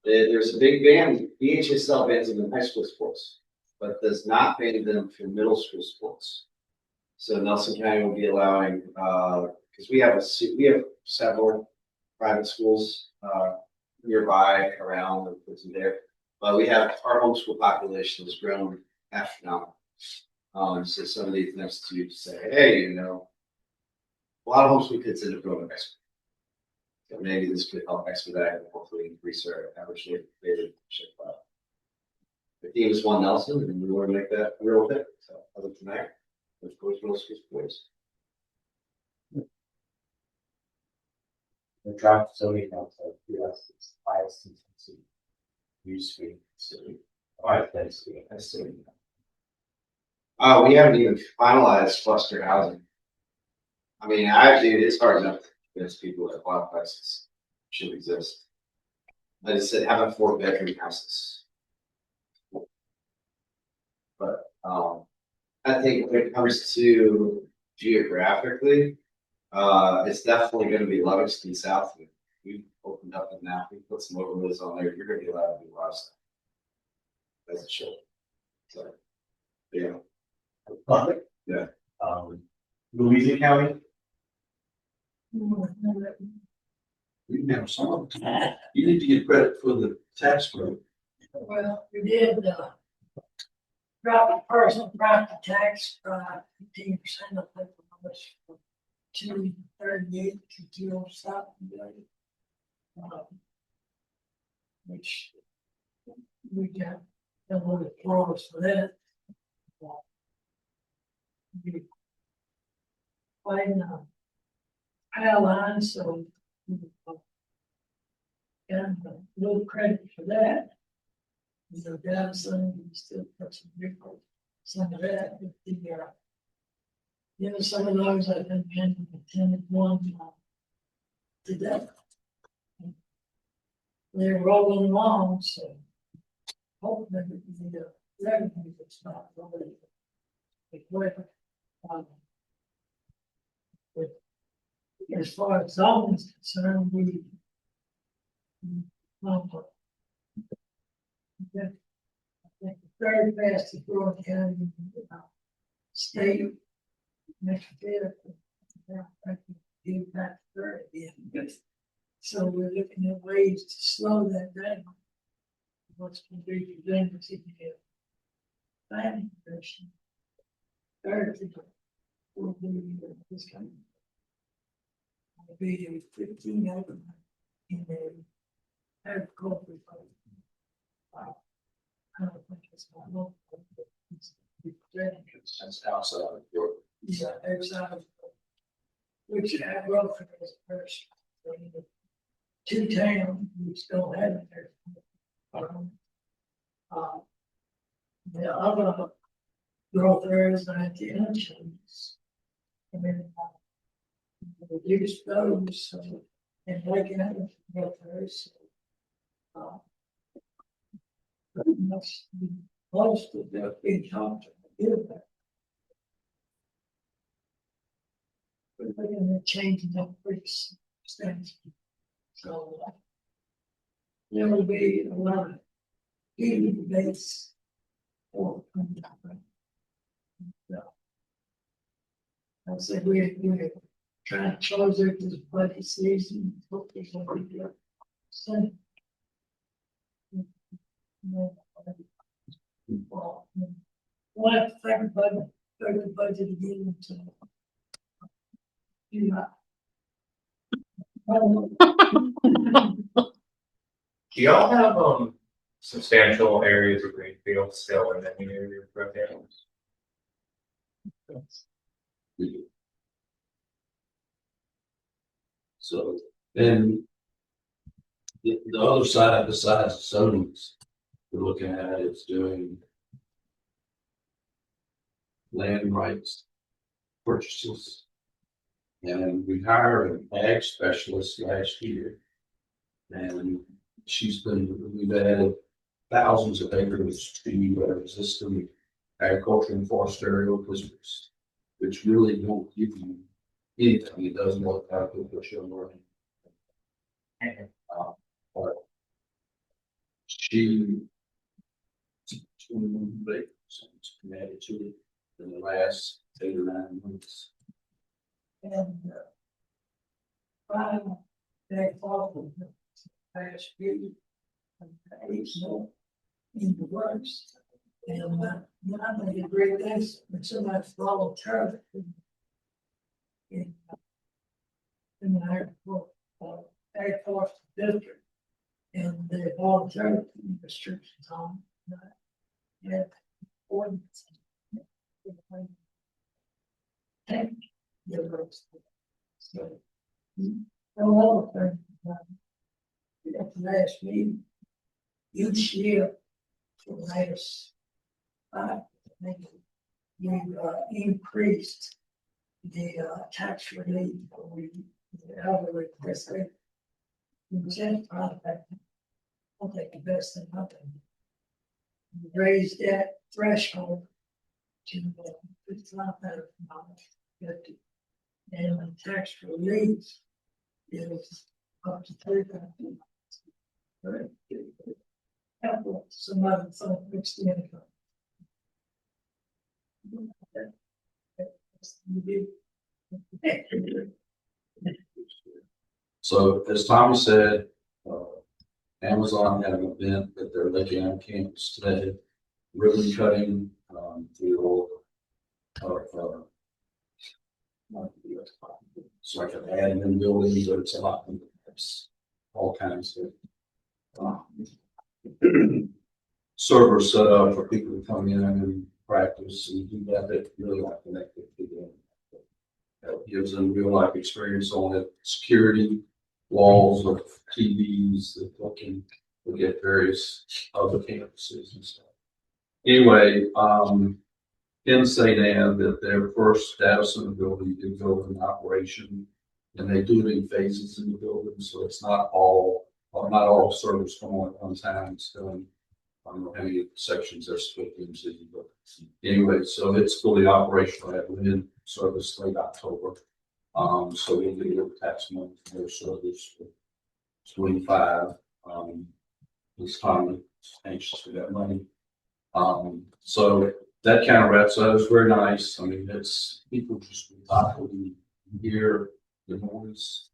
There's a big ban. BHSL bans them in high school sports, but does not ban them for middle school sports. So Nelson County will be allowing, because we have several private schools nearby around there, but we have our homeschool population has grown astronomically. So some of these institutes say, hey, you know, a lot of homeschool kids end up going to high school. So maybe this could help expedite and hopefully increase our average daily ship file. The team is one Nelson, and we want to make that a real thing. So other than that, of course, middle school sports. The draft zoning council, US is highest intensity use free city. Alright, that's good. We haven't even finalized cluster housing. I mean, it's hard enough to convince people that complexes should exist. I just said, have a 4-bedroom houses. But I think when it comes to geographically, it's definitely going to be Livingston South. We've opened up the map. We put some overlays on there. You're going to be allowed to do a lot of stuff. That's a show. So, yeah. Yeah. Louisa County. You never saw them. You need to get credit for the tax growth. Well, we did, drop the personal property tax, 15%, I think, from 238 to 207. Which we got a little applause for that. We playing power lines, so and a little credit for that. You know, down some, we still put some different, some of that, but you know, some of those I've been attended one today. They're rolling along, so hopefully the revenue is not really equivalent. But as far as zoning is concerned, we I think the third fastest growing county in the state. Next year, I can give back third again. So we're looking at ways to slow that down. What's going to be presented to the planning commission. Third will be this coming. Will be 15 of them in the agricultural. I don't think it's going to That's outside of your. yeah, outside of which I wrote for this person. Two towns which don't have it there. The other growth areas are at the entrance. And then reduce those and make it out of growth areas. Most of the big towns are good. But they're going to change the pretty substantially. So there will be a lot of heated debates for I said we're trying to close it this budget season. Hopefully we'll be good. So, we'll have to think about the budget again to do that. Do y'all have, substantial areas of greenfield still in any area of growth areas? We do. So, and the other side, besides the zonings, we're looking at is doing land rights purchases. And we hired an ag specialist last year. And we've added thousands of acres to existing agriculture and forest area districts, which really don't give you anything. It doesn't look like what you're learning. But she 21 acres added to it in the last 8 or 9 months. And final, they follow the past year, and it's more in the works. And now they agree this, but somebody volunteered in the Air Force district, and they volunteered in the restrictions on that. Yeah, ordinance. So, no other thing, at the last meeting, each year for the last 5, we increased the tax relief for the elderly district. I'll take the best thing I can. Raise that threshold to $55,050, and the tax relief is up to $3,000. Right? Some other fixed income. So as Tommy said, Amazon had an event at their Lake Ann campus today, ribbon cutting, through it's like an admin building, but it's a lot. It's all kinds of servers set up for people to come in and practice and do that. That really like connected to them. That gives them real life experience on it. Security walls of TVs that look at various other campuses and stuff. Anyway, in St. Anne, that their first data center building did go in operation, and they do it in phases in the building, so it's not all servers come on at one time. It's done. I don't know how many sections they're split into, but anyway, so it's fully operational. That went in service late October. So we'll get a tax money for their service for 25. This time anxious for that money. So that kind of wraps up. It's very nice. I mean, it's people just faculty hear the noise.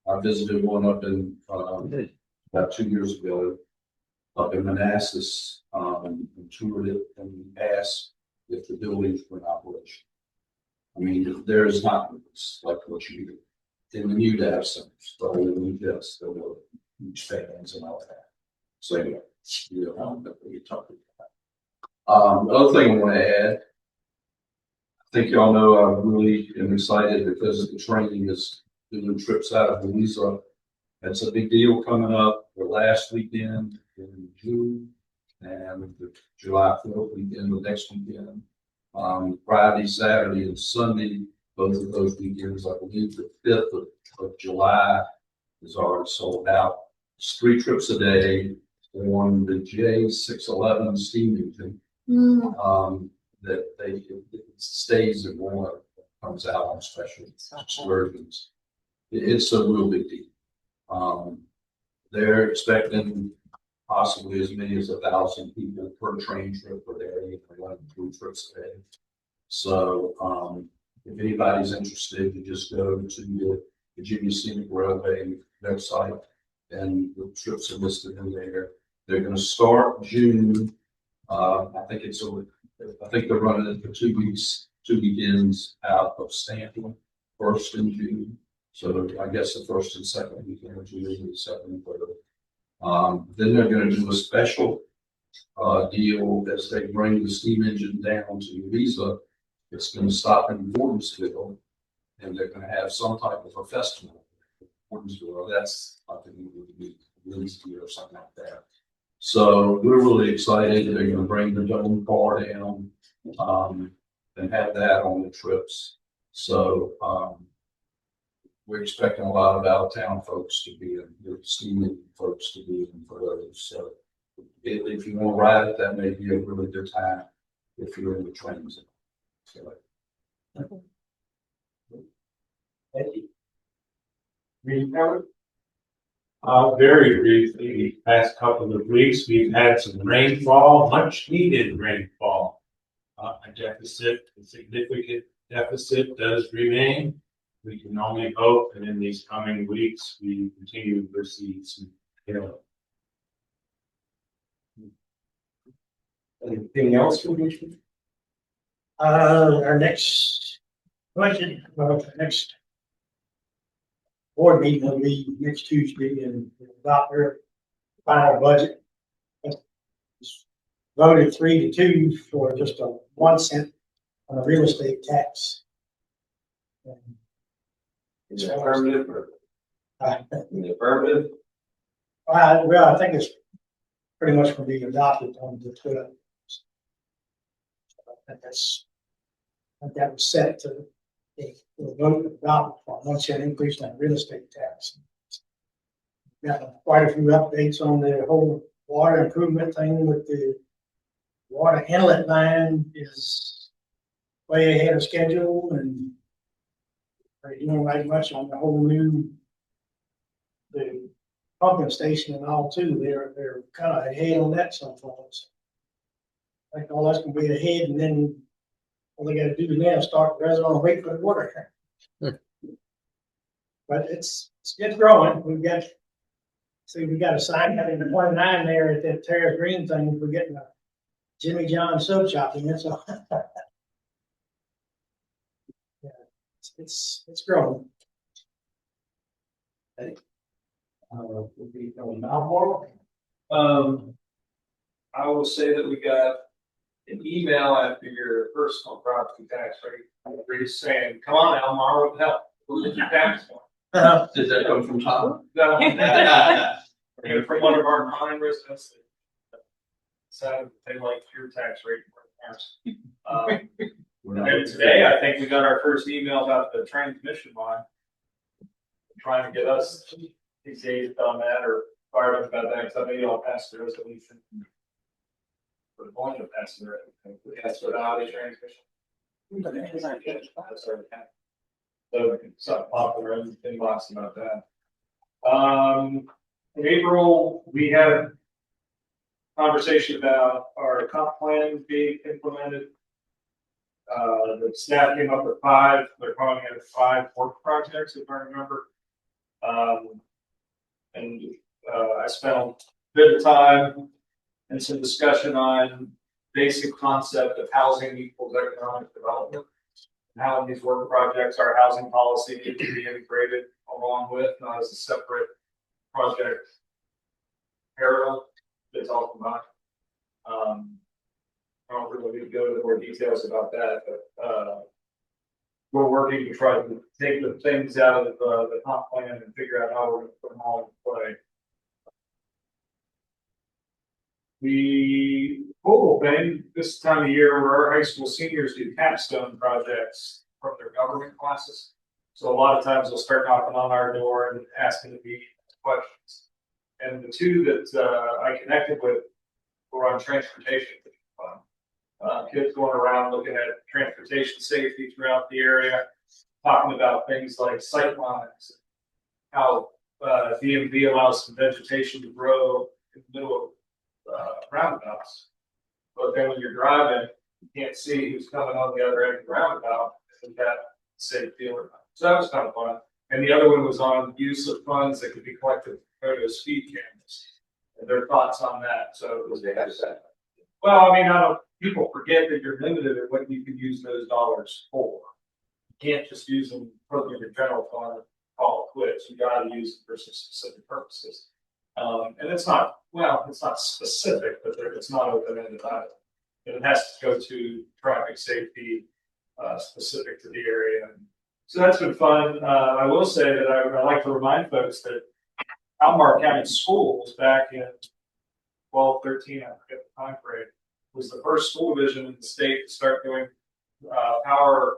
I visited one up in about 2 years ago up in Manassas, and toured it and asked if the buildings were in operation. I mean, there's not like what you do in the new data centers, but in the new data centers, there were huge fans and all that. So anyway, you know, what you're talking about. The other thing I want to add, I think y'all know I really am excited because the training is doing trips out of Louisa. That's a big deal coming up the last weekend in June and the July 4th weekend, the next weekend. Friday, Saturday, and Sunday, both of those weekends, I believe the 5th of July is already sold out. It's 3 trips a day on the J611 steam engine. That it stays in one, comes out on special versions. It's a real big deal. They're expecting possibly as many as 1,000 people per train trip per day, 1 to 2 trips a day. So if anybody's interested, you just go to the Virginia Scenic Railway website and the trips are listed in there. They're going to start June. I think they're running it for 2 weeks, 2 weekends out of Stanton, 1st in June. So I guess the 1st and 2nd weekend of June, the 2nd and 3rd. Then they're gonna do a special deal as they bring the steam engine down to Louisa. It's gonna stop in Gordonsville, and they're gonna have some type of a festival. Gordonsville, that's, I think it would be Wednesday or something like that. So we're really excited. They're gonna bring the dome car down, and have that on the trips. So, we're expecting a lot of out of town folks to be in, the steam engine folks to be in for those. So if you want to ride it, that may be a really good time if you're in the trains. So, Thank you. Green County? Very briefly, the past couple of weeks, we've had some rainfall, much needed rainfall. A deficit, a significant deficit does remain. We can only hope that in these coming weeks, we continue to receive some help. Anything else from you? Our next budget, next board meeting will be next Tuesday and adopt their final budget. It's voted 3-2 for just a 1 cent on a real estate tax. Is it affirmative or? In the affirmative? Well, I think it's pretty much going to be adopted on the 12th. I think that was set to a vote about a 1 cent increase on real estate tax. Got quite a few updates on the whole water improvement thing with the water inlet line is way ahead of schedule, and they're doing right much on the whole the pumping station and all too. They're kind of ahead on that so far. So I think all that's gonna be ahead, and then all they gotta do now is start reservoir and wait for the water. But it's growing. We got a sign out in the 29 there at that Terrace Greene thing. We're getting a Jimmy John soap shop in it, so yeah, it's growing. Okay. We'll be going Albemarle. I will say that we got an email after your personal property tax rate, where he's saying, "Come on, Albemarle, what the hell? Who did your tax for?" Did that come from Tom? No, from one of our common residents. So they like your tax rate more than ours. And today, I think we got our first email about the transmission line. Trying to get us engaged on that or fired up about that, because I know y'all passed the resolution. We're going to pass the resolution. That's without a transmission. So something popular in the inbox about that. In April, we had a conversation about our comp plan being implemented. The staff came up with 5. They're calling it 5 work projects, if I remember. I spent a bit of time and some discussion on basic concept of housing equals economic development, and how in these work projects our housing policy needs to be integrated along with, not as a separate project parallel to talk about. I don't really need to go into more details about that, but we're working to try to take the things out of the comp plan and figure out how we're going to put them all in play. The cool thing this time of year, where our high school seniors do capstone projects from their government classes. So a lot of times they'll start knocking on our door and asking to be questions. And the 2 that I connected with were on transportation. Kids going around looking at transportation safety throughout the area, talking about things like sight lines, how DMV allows some vegetation to grow in the middle of roundabouts. But then when you're driving, you can't see who's coming on the other end of the roundabout if that safe deal or not. So that was kind of fun. And the other one was on use of funds that could be collected from photo speed cameras and their thoughts on that. So they have that. Well, I mean, people forget that you're limited at what you can use those dollars for. You can't just use them for your general fund and call it quits. You got to use them for some specific purposes. And it's not, well, it's not specific, but it's not open-ended either. And it has to go to traffic safety, specific to the area. So that's been fun. I will say that I like to remind folks that Albemarle County Schools back in 12-13, I forget the time frame, was the first school division in the state to start doing power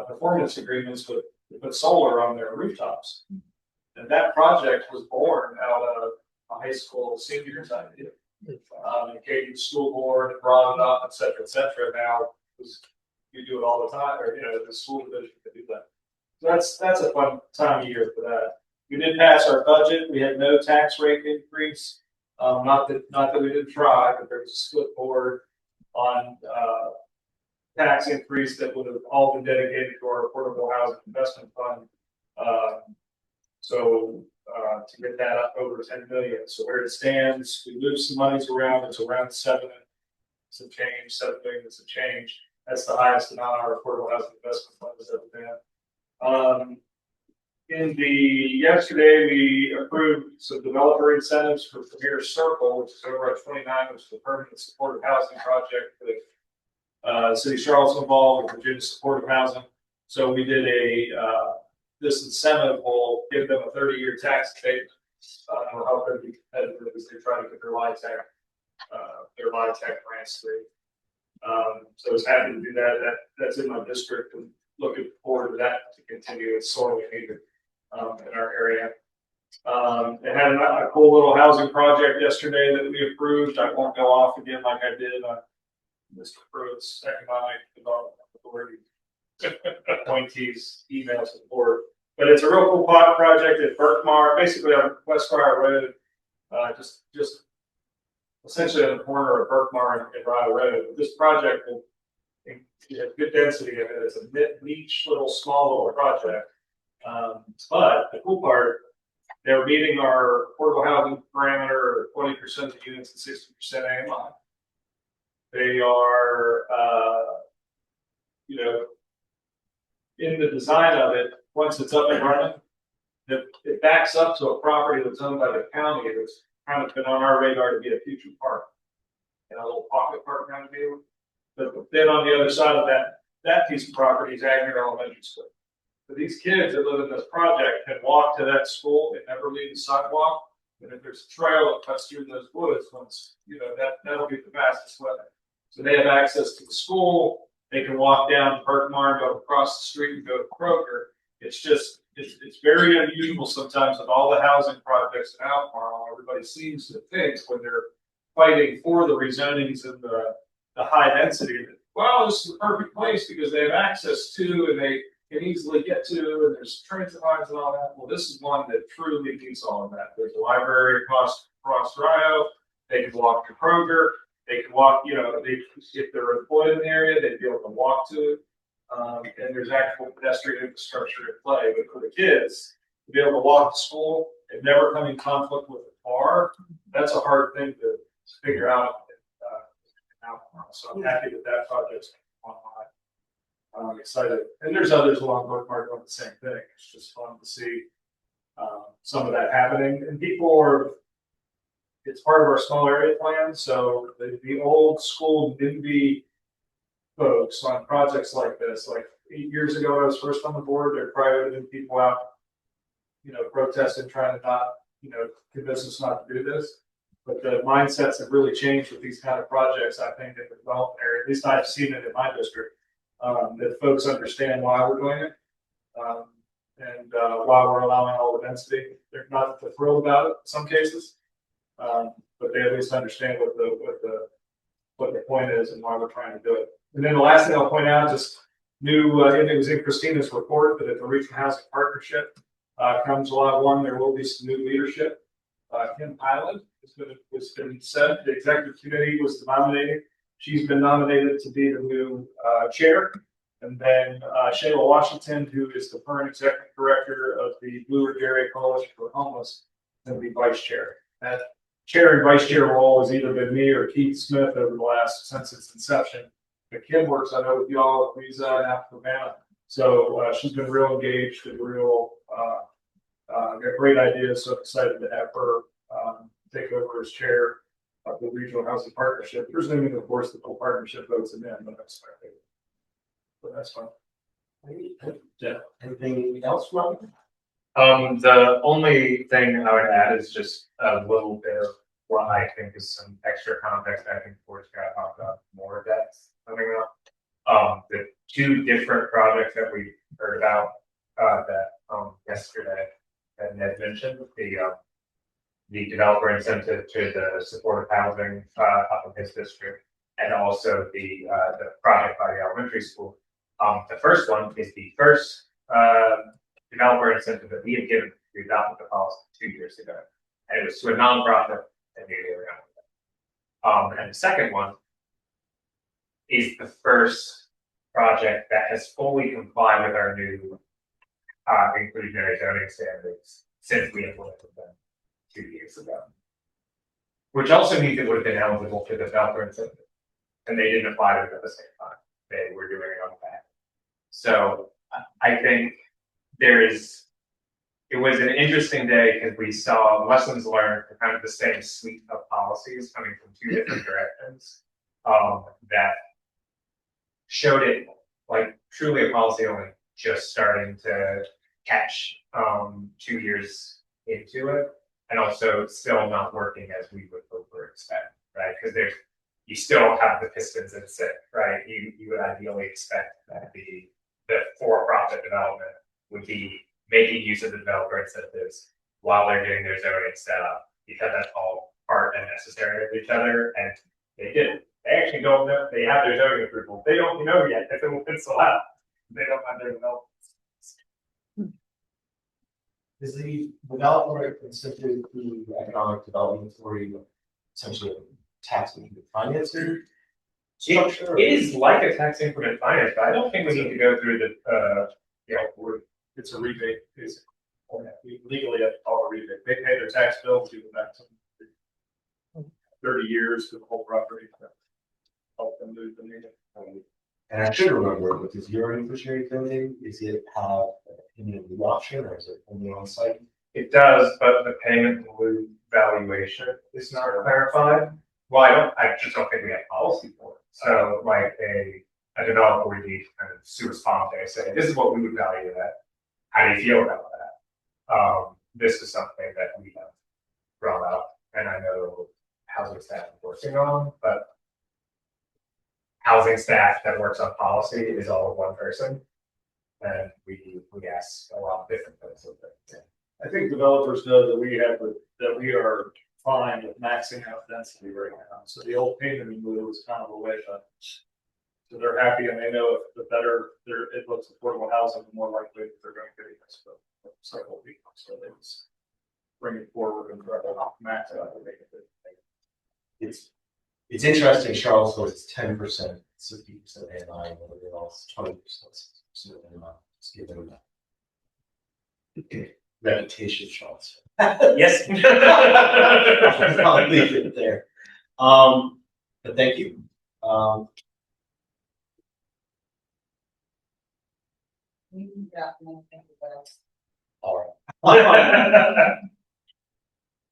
performance agreements with solar on their rooftops. And that project was born out of a high school seniors idea. And came to school board and brought it up, et cetera, et cetera. Now you do it all the time, or the school division can do that. So that's a fun time of year for that. We did pass our budget. We had no tax rate increase. Not that we didn't try, but there was a split board on tax increase that would have all been dedicated to our affordable housing investment fund. To get that up over 10 million. So where it stands, we moved some monies around. It's around 7 million, some change. That's the highest amount our affordable housing investment fund has ever been. Yesterday, we approved some developer incentives for Premier Circle, which is over at 29, which is the permanent supportive housing project with the City of Charlottesville involved with Virginia Supportive Housing. So we did this incentive will give them a 30-year tax abatement. Will help them be competitive as they try to get their LIHTC grants through. So I was happy to do that. That's in my district, and looking forward to that to continue. It's sorely needed in our area. They had a cool little housing project yesterday that we approved. I won't go off again like I did on Mr. Pruitt's Economic Development Authority appointees email support. But it's a real cool project at Berkmar, basically on Westfire Road, just essentially on the corner of Berkmar and Rye Road. This project will have good density in it. It's a niche small little project. But the cool part, they're meeting our affordable housing parameter, 20% of the units and 60% AMI. They are, in the design of it, once it's up and running, it backs up to a property that's owned by the county that's kind of been on our radar to be a future park, and a little pocket park kind of deal. But then on the other side of that piece of property is Agnew Elementary School. So these kids that live in this project can walk to that school and never leave the sidewalk. And if there's a trail that cuts through those woods, that'll be the fastest way. So they have access to the school. They can walk down to Berkmar, go across the street, and go to Kroger. It's very unusual sometimes with all the housing projects in Albemarle. Everybody seems to think when they're fighting for the rezonings and the high density that, well, this is the perfect place because they have access to and they can easily get to, and there's transit lines and all that. Well, this is one that truly meets all of that. There's a library across Rio. They can walk to Kroger. They can walk, if they're employed in the area, they'd be able to walk to it. And there's actual pedestrian infrastructure at play. But for the kids, to be able to walk to school and never come in conflict with a car, that's a hard thing to figure out in Albemarle. So I'm happy that project's online. I'm excited. And there's others along Berkmar doing the same thing. It's just fun to see some of that happening. And it's part of our small area plan. So the old school NIMBY folks on projects like this, like 8 years ago when I was first on the board, there probably would have been people out, protesting, trying to not, convince us not to do this. But the mindsets have really changed with these kind of projects, I think, in the development area. At least I've seen it in my district, that folks understand why we're doing it. And why we're allowing all the density. They're not thrilled about it in some cases. But they at least understand what the point is and why we're trying to do it. And then the last thing I'll point out, just new, it was in Christina's report, but at the Regional Housing Partnership, come July 1, there will be some new leadership. Kim Highland has been said, the executive committee was nominated. She's been nominated to be the new chair. And then Shayla Washington, who is the current executive director of the Blue Ridge Area Coalition for Homeless, is going to be vice chair. That chair and vice chair role has either been me or Keith Smith over the since its inception. But Kim works, I know, with y'all at Louisa and Fluvanna. So she's been real engaged and got great ideas. So excited to have her take over as chair of the regional housing partnership, presuming of course the full partnership votes him in, but that's fine. Yeah. Anything else, Robert? The only thing I would add is just a little bit of what I think is some extra context. I think Ford's got to talk about more depth coming up. The two different projects that we heard about that yesterday that Ned mentioned, the developer incentive to the supportive housing up in his district, and also the project by the elementary school. The first one is the first developer incentive that we have given. We adopted the policy 2 years ago, and it was to a nonprofit in the area. And the second one is the first project that has fully complied with our new inclusionary zoning standards since we implemented them 2 years ago. Which also means it would have been eligible for the developer incentive, and they didn't apply to it at the same time. They were doing it on the back. So I think it was an interesting day because we saw lessons learned for kind of the same suite of policies coming from two different directions that showed it like truly a policy only just starting to catch 2 years into it, and also still not working as we would hope or expect, right? Because you still have the pistons in sit, right? You would ideally expect that the for-profit development would be making use of the developer incentives while they're getting their zoning set up, because that's all part and necessary of each other. And they didn't. They actually don't know. They have their zoning approval. They don't know yet if it will pencil out. They don't have their development. Is the developer incentive through economic development authority essentially a tax increment financer? It is like a tax increment finance, but I don't think we need to go through the it's a rebate, basically. We legally have to call a rebate. They pay their tax bill to the maximum 30 years to the whole property to help them move the meeting. And I should remember, but does your inclusionary zoning, is it have an opinion of the option, or is it only on site? It does, but the payment in lieu valuation is not clarified. Well, I just don't think we have policy for it. So like a developer would be kind of sua sponte, say, this is what we would value that. How do you feel about that? This is something that we have brought up, and I know housing staff is working on, but housing staff that works on policy is all one person, and we ask a lot of different things of it. I think developers know that we are fine with maxing out density right now. So the old payment in lieu is kind of a way that, so they're happy, and they know if the better it looks affordable housing, the more likely that they're going to get this for several people. So they just bring it forward and try to max it out and make it big. It's interesting. Charlottesville is 10%, 60% ANI, and everything else 20%, 60% ANI. Just give them that reputation, Charlottesville. Yes. I'll leave it there. But thank you. All right.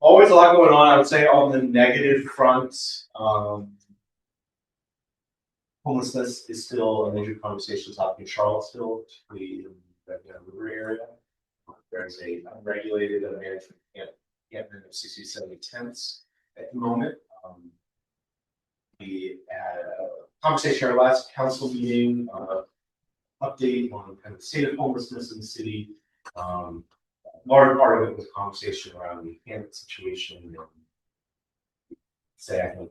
Always a lot going on. I would say on the negative front, homelessness is still a major conversation topic in Charlottesville, particularly in the river area. There's a unregulated management camp of 60 to 70 tents at the moment. We had a conversation at our last council meeting, update on kind of the state of homelessness in the city. Large part of it was conversation around the camp situation. And say I think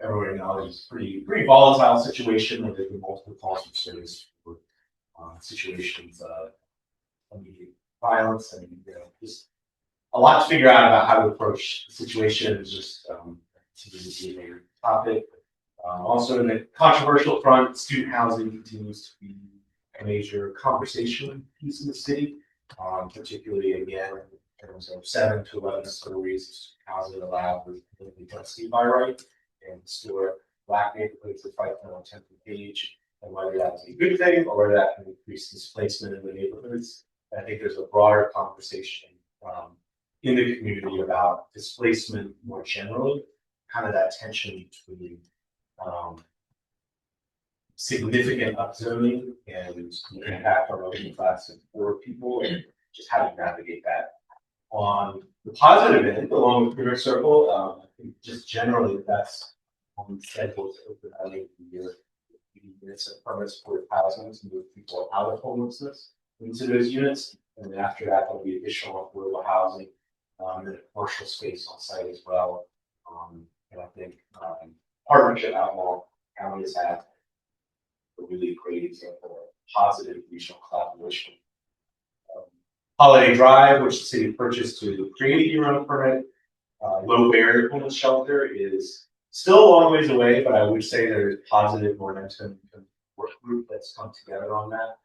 everyone acknowledges pretty volatile situation where there's been multiple calls for service for situations of immediate violence, and just a lot to figure out about how to approach the situation. It's just continues to be a major topic. Also, in the controversial front, student housing continues to be a major conversation piece in the city, particularly again in terms of 7 to 11 stories housing allowed with density by right, and historic Black neighborhoods that fight on 10th and Page, and whether that's a good thing or whether that can increase displacement in the neighborhoods. I think there's a broader conversation in the community about displacement more generally, kind of that tension between significant upzoning and the impact on working class and poor people, and just how to navigate that. On the positive end, along with River Circle, I think just generally that's on schedule to open out of the year. Units of permanent supportive housing to move people out of homelessness into those units, and then after that there'll be additional affordable housing and a commercial space on site as well. And I think partnership Albemarle County has had a really great example of positive regional collaboration. Holiday Drive, which the city purchased to create a year-round permit, low barrier homeless shelter is still a long ways away, but I would say there's positive momentum in the work group that's come together on that,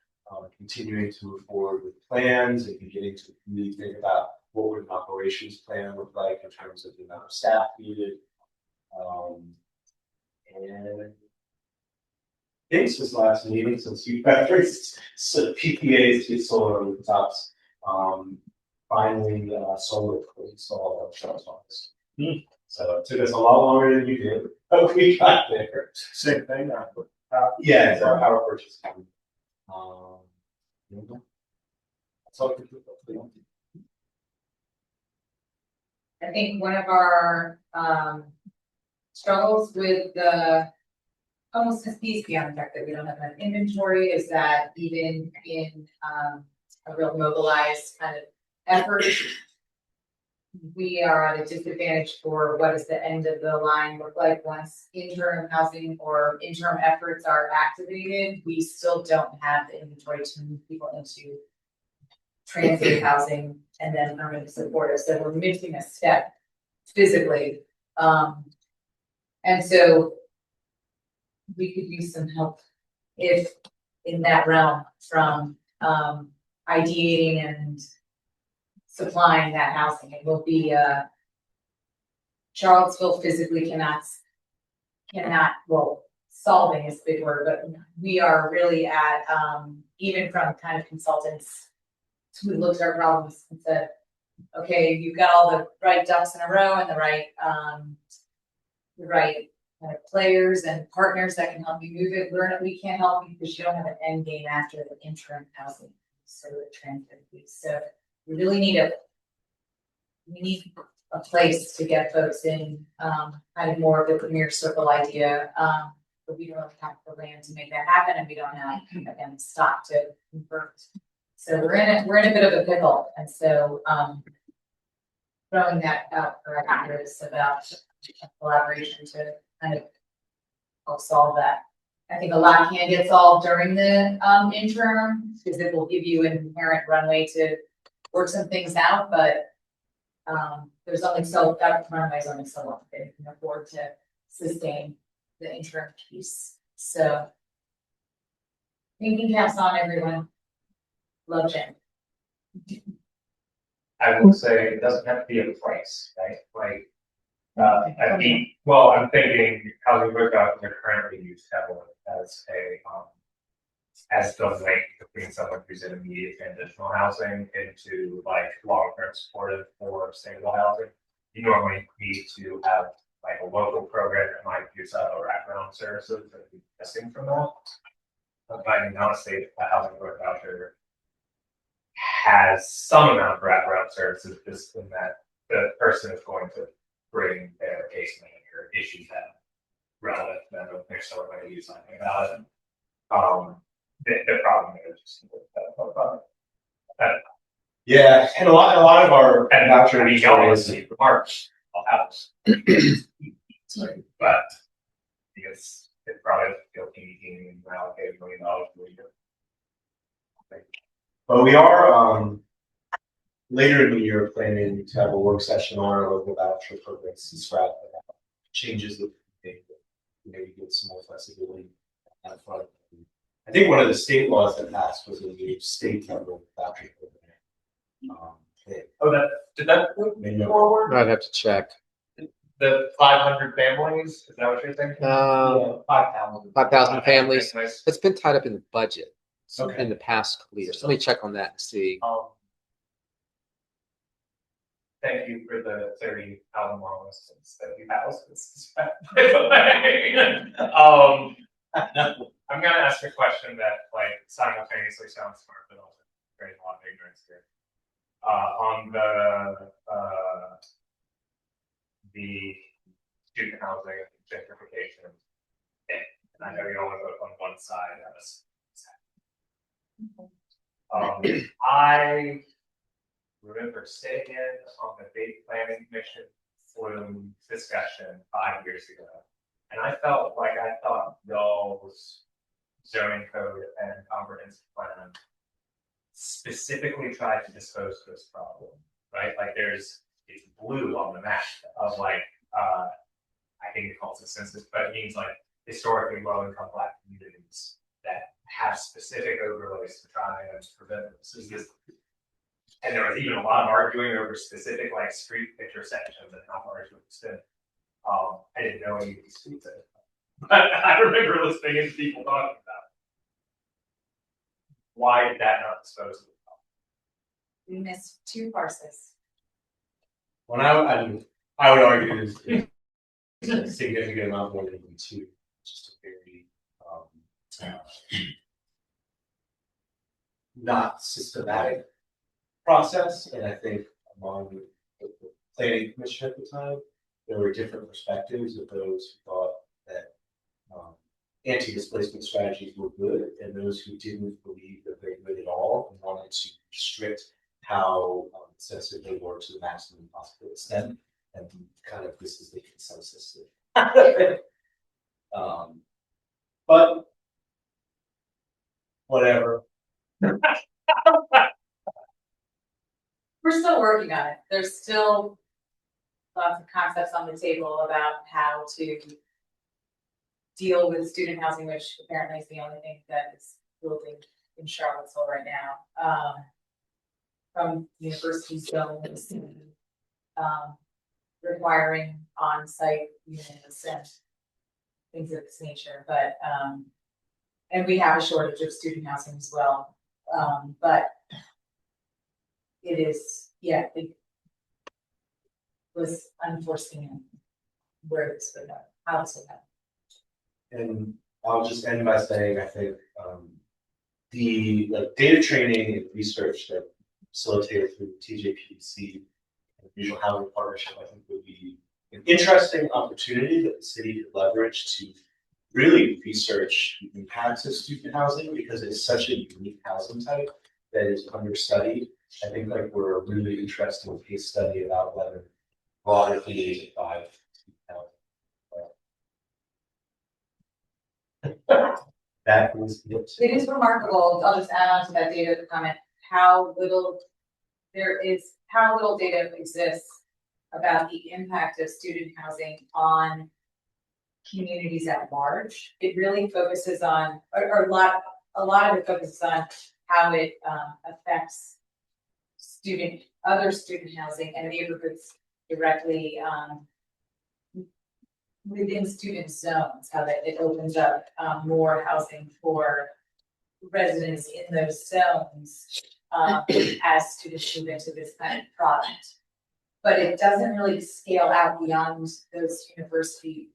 continuing to move forward with plans and beginning to really think about what would an operations plan look like in terms of the amount of staff needed. And I think this last meeting, since you factories, so PPAs to solar rooftops, finally solar installed on Charlottesville. So it took us a lot longer than you did, but we got there. Same thing. Yeah, it's our power purchase. That's all I can do. I think one of our struggles with the homelessness piece, beyond the fact that we don't have enough inventory, is that even in a real mobilized kind of effort, we are at a disadvantage for what does the end of the line look like once interim housing or interim efforts are activated. We still don't have the inventory to move people into transit housing and then permanent supportive. So we're missing a step physically. And so we could use some help if in that realm from ideating and supplying that housing. It will be Charlottesville physically cannot, well, solving is a big word, but we are really at, even from kind of consultants who looked at our problems and said, okay, you've got all the right ducks in a row and the right kind of players and partners that can help you move it. We can't help you because you don't have an end game after the interim housing, so the transit piece. So we really need a place to get folks in, kind of more of the premier circle idea. But we don't have the land to make that happen, and we don't have again stock to convert. So we're in a bit of a pickle, and so throwing that out for others about collaboration to kind of help solve that. I think a lot can get solved during the interim because it will give you an inherent runway to work some things out, but there's only so that runway is only so long that you can afford to sustain the interim piece. So thinking caps on, everyone. Love Jen. I will say it doesn't have to be a price, right? Like, I think, well, I'm thinking housing workouts are currently used heavily as a, as the link between someone who's in immediate transitional housing into like long-term supportive or stable housing. You normally need to have like a local program that might use wraparound services and be missing from that. But finding honestly, a housing work voucher has some amount of wraparound services, just in that the person is going to bring their case manager issues that relevant to them if they're still going to use something about it. The problem is just yeah, and a lot of our voucher remarks will house. But because it probably doesn't feel anything allocated $1 million a year. But we are later in the year planning to have a work session on our local voucher programs to scrap changes that maybe get some more flexibility on that front. I think one of the state laws that passed was a new state level voucher program. Did that move forward? I'd have to check. The 500 families, is that what you're thinking? 5,000 families. It's been tied up in the budget in the past couple years. Let me check on that and see. thank you for the 30 Albemarle listings that we have. By the way. I'm gonna ask a question that like simultaneously sounds smart, but also creates a lot of ignorance here. On the student housing gentrification. And I know you don't want to vote on one side of this. I remember sitting in on the big planning commission flume discussion 5 years ago. And I felt like I thought y'all's zoning code and comprehensive plan specifically tried to dispose of this problem, right? Like it's blue on the map of like, I think it calls it census, but it means like historically low-income Black communities that have specific overlays to try and prevent this. And there was even a lot of arguing over specific like street intersections and how far to extend. I didn't know any of these streets, but I remember listening to people talking about it. Why did that not dispose of the problem? We missed 2 parcels. When I would argue is a significant amount more than 2. Just a very not systematic process, and I think among the planning commission at the time, there were different perspectives of those who thought that anti-displacement strategies were good, and those who didn't believe that they're good at all and wanted to restrict how sensitive they were to the maximum possible extent. And kind of this is the consensus. But whatever. We're still working on it. There's still lots of concepts on the table about how to deal with student housing, which apparently is the only thing that is building in Charlottesville right now. From university zones, requiring on-site units and things of this nature. But and we have a shortage of student housing as well. But it is, yeah, it was unforeseen where this would happen, how this would happen. And I'll just end by saying I think the data training and research that facilitated through TJPDC and Regional Housing Partnership, I think would be an interesting opportunity that the city could leverage to really research the impacts of student housing, because it's such a unique housing type that is understudied. I think like we're a really interesting case study about whether broader communities of 5 that was it. It is remarkable. I'll just add on to that data comment, how little data exists about the impact of student housing on communities at large. It really focuses on, or a lot of it focuses on how it affects other student housing and neighborhoods directly within student zones, how that it opens up more housing for residents in those zones as students move into this kind of product. But it doesn't really scale out beyond those university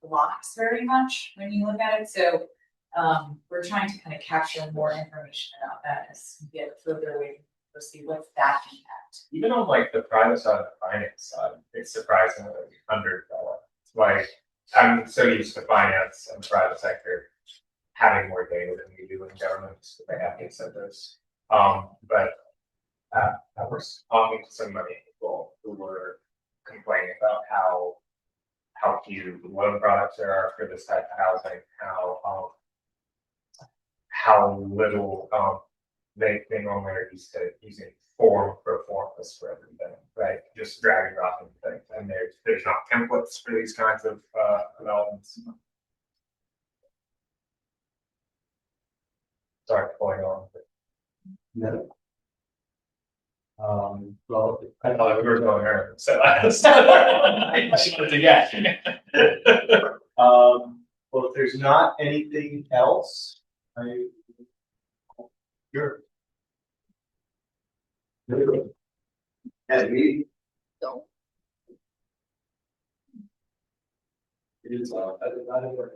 blocks very much when you look at it. So we're trying to kind of capture more information about that as we get further away to see what's that impact. Even on like the private side, the finance side, it's surprisingly underdeveloped. Like I'm so used to finance and the private sector having more data than we do in government. They have incentives. But I was talking to so many people who were complaining about how few loan products there are for this type of housing, how little they normally are used to using form pro formas for everything, right? Just drag and drop things, and there's not templates for these kinds of developments. Sorry, going on. No. Well, I thought we were going there, so I just wanted to get. well, if there's not anything else, sure. At the meeting, Don't. It is, I don't know.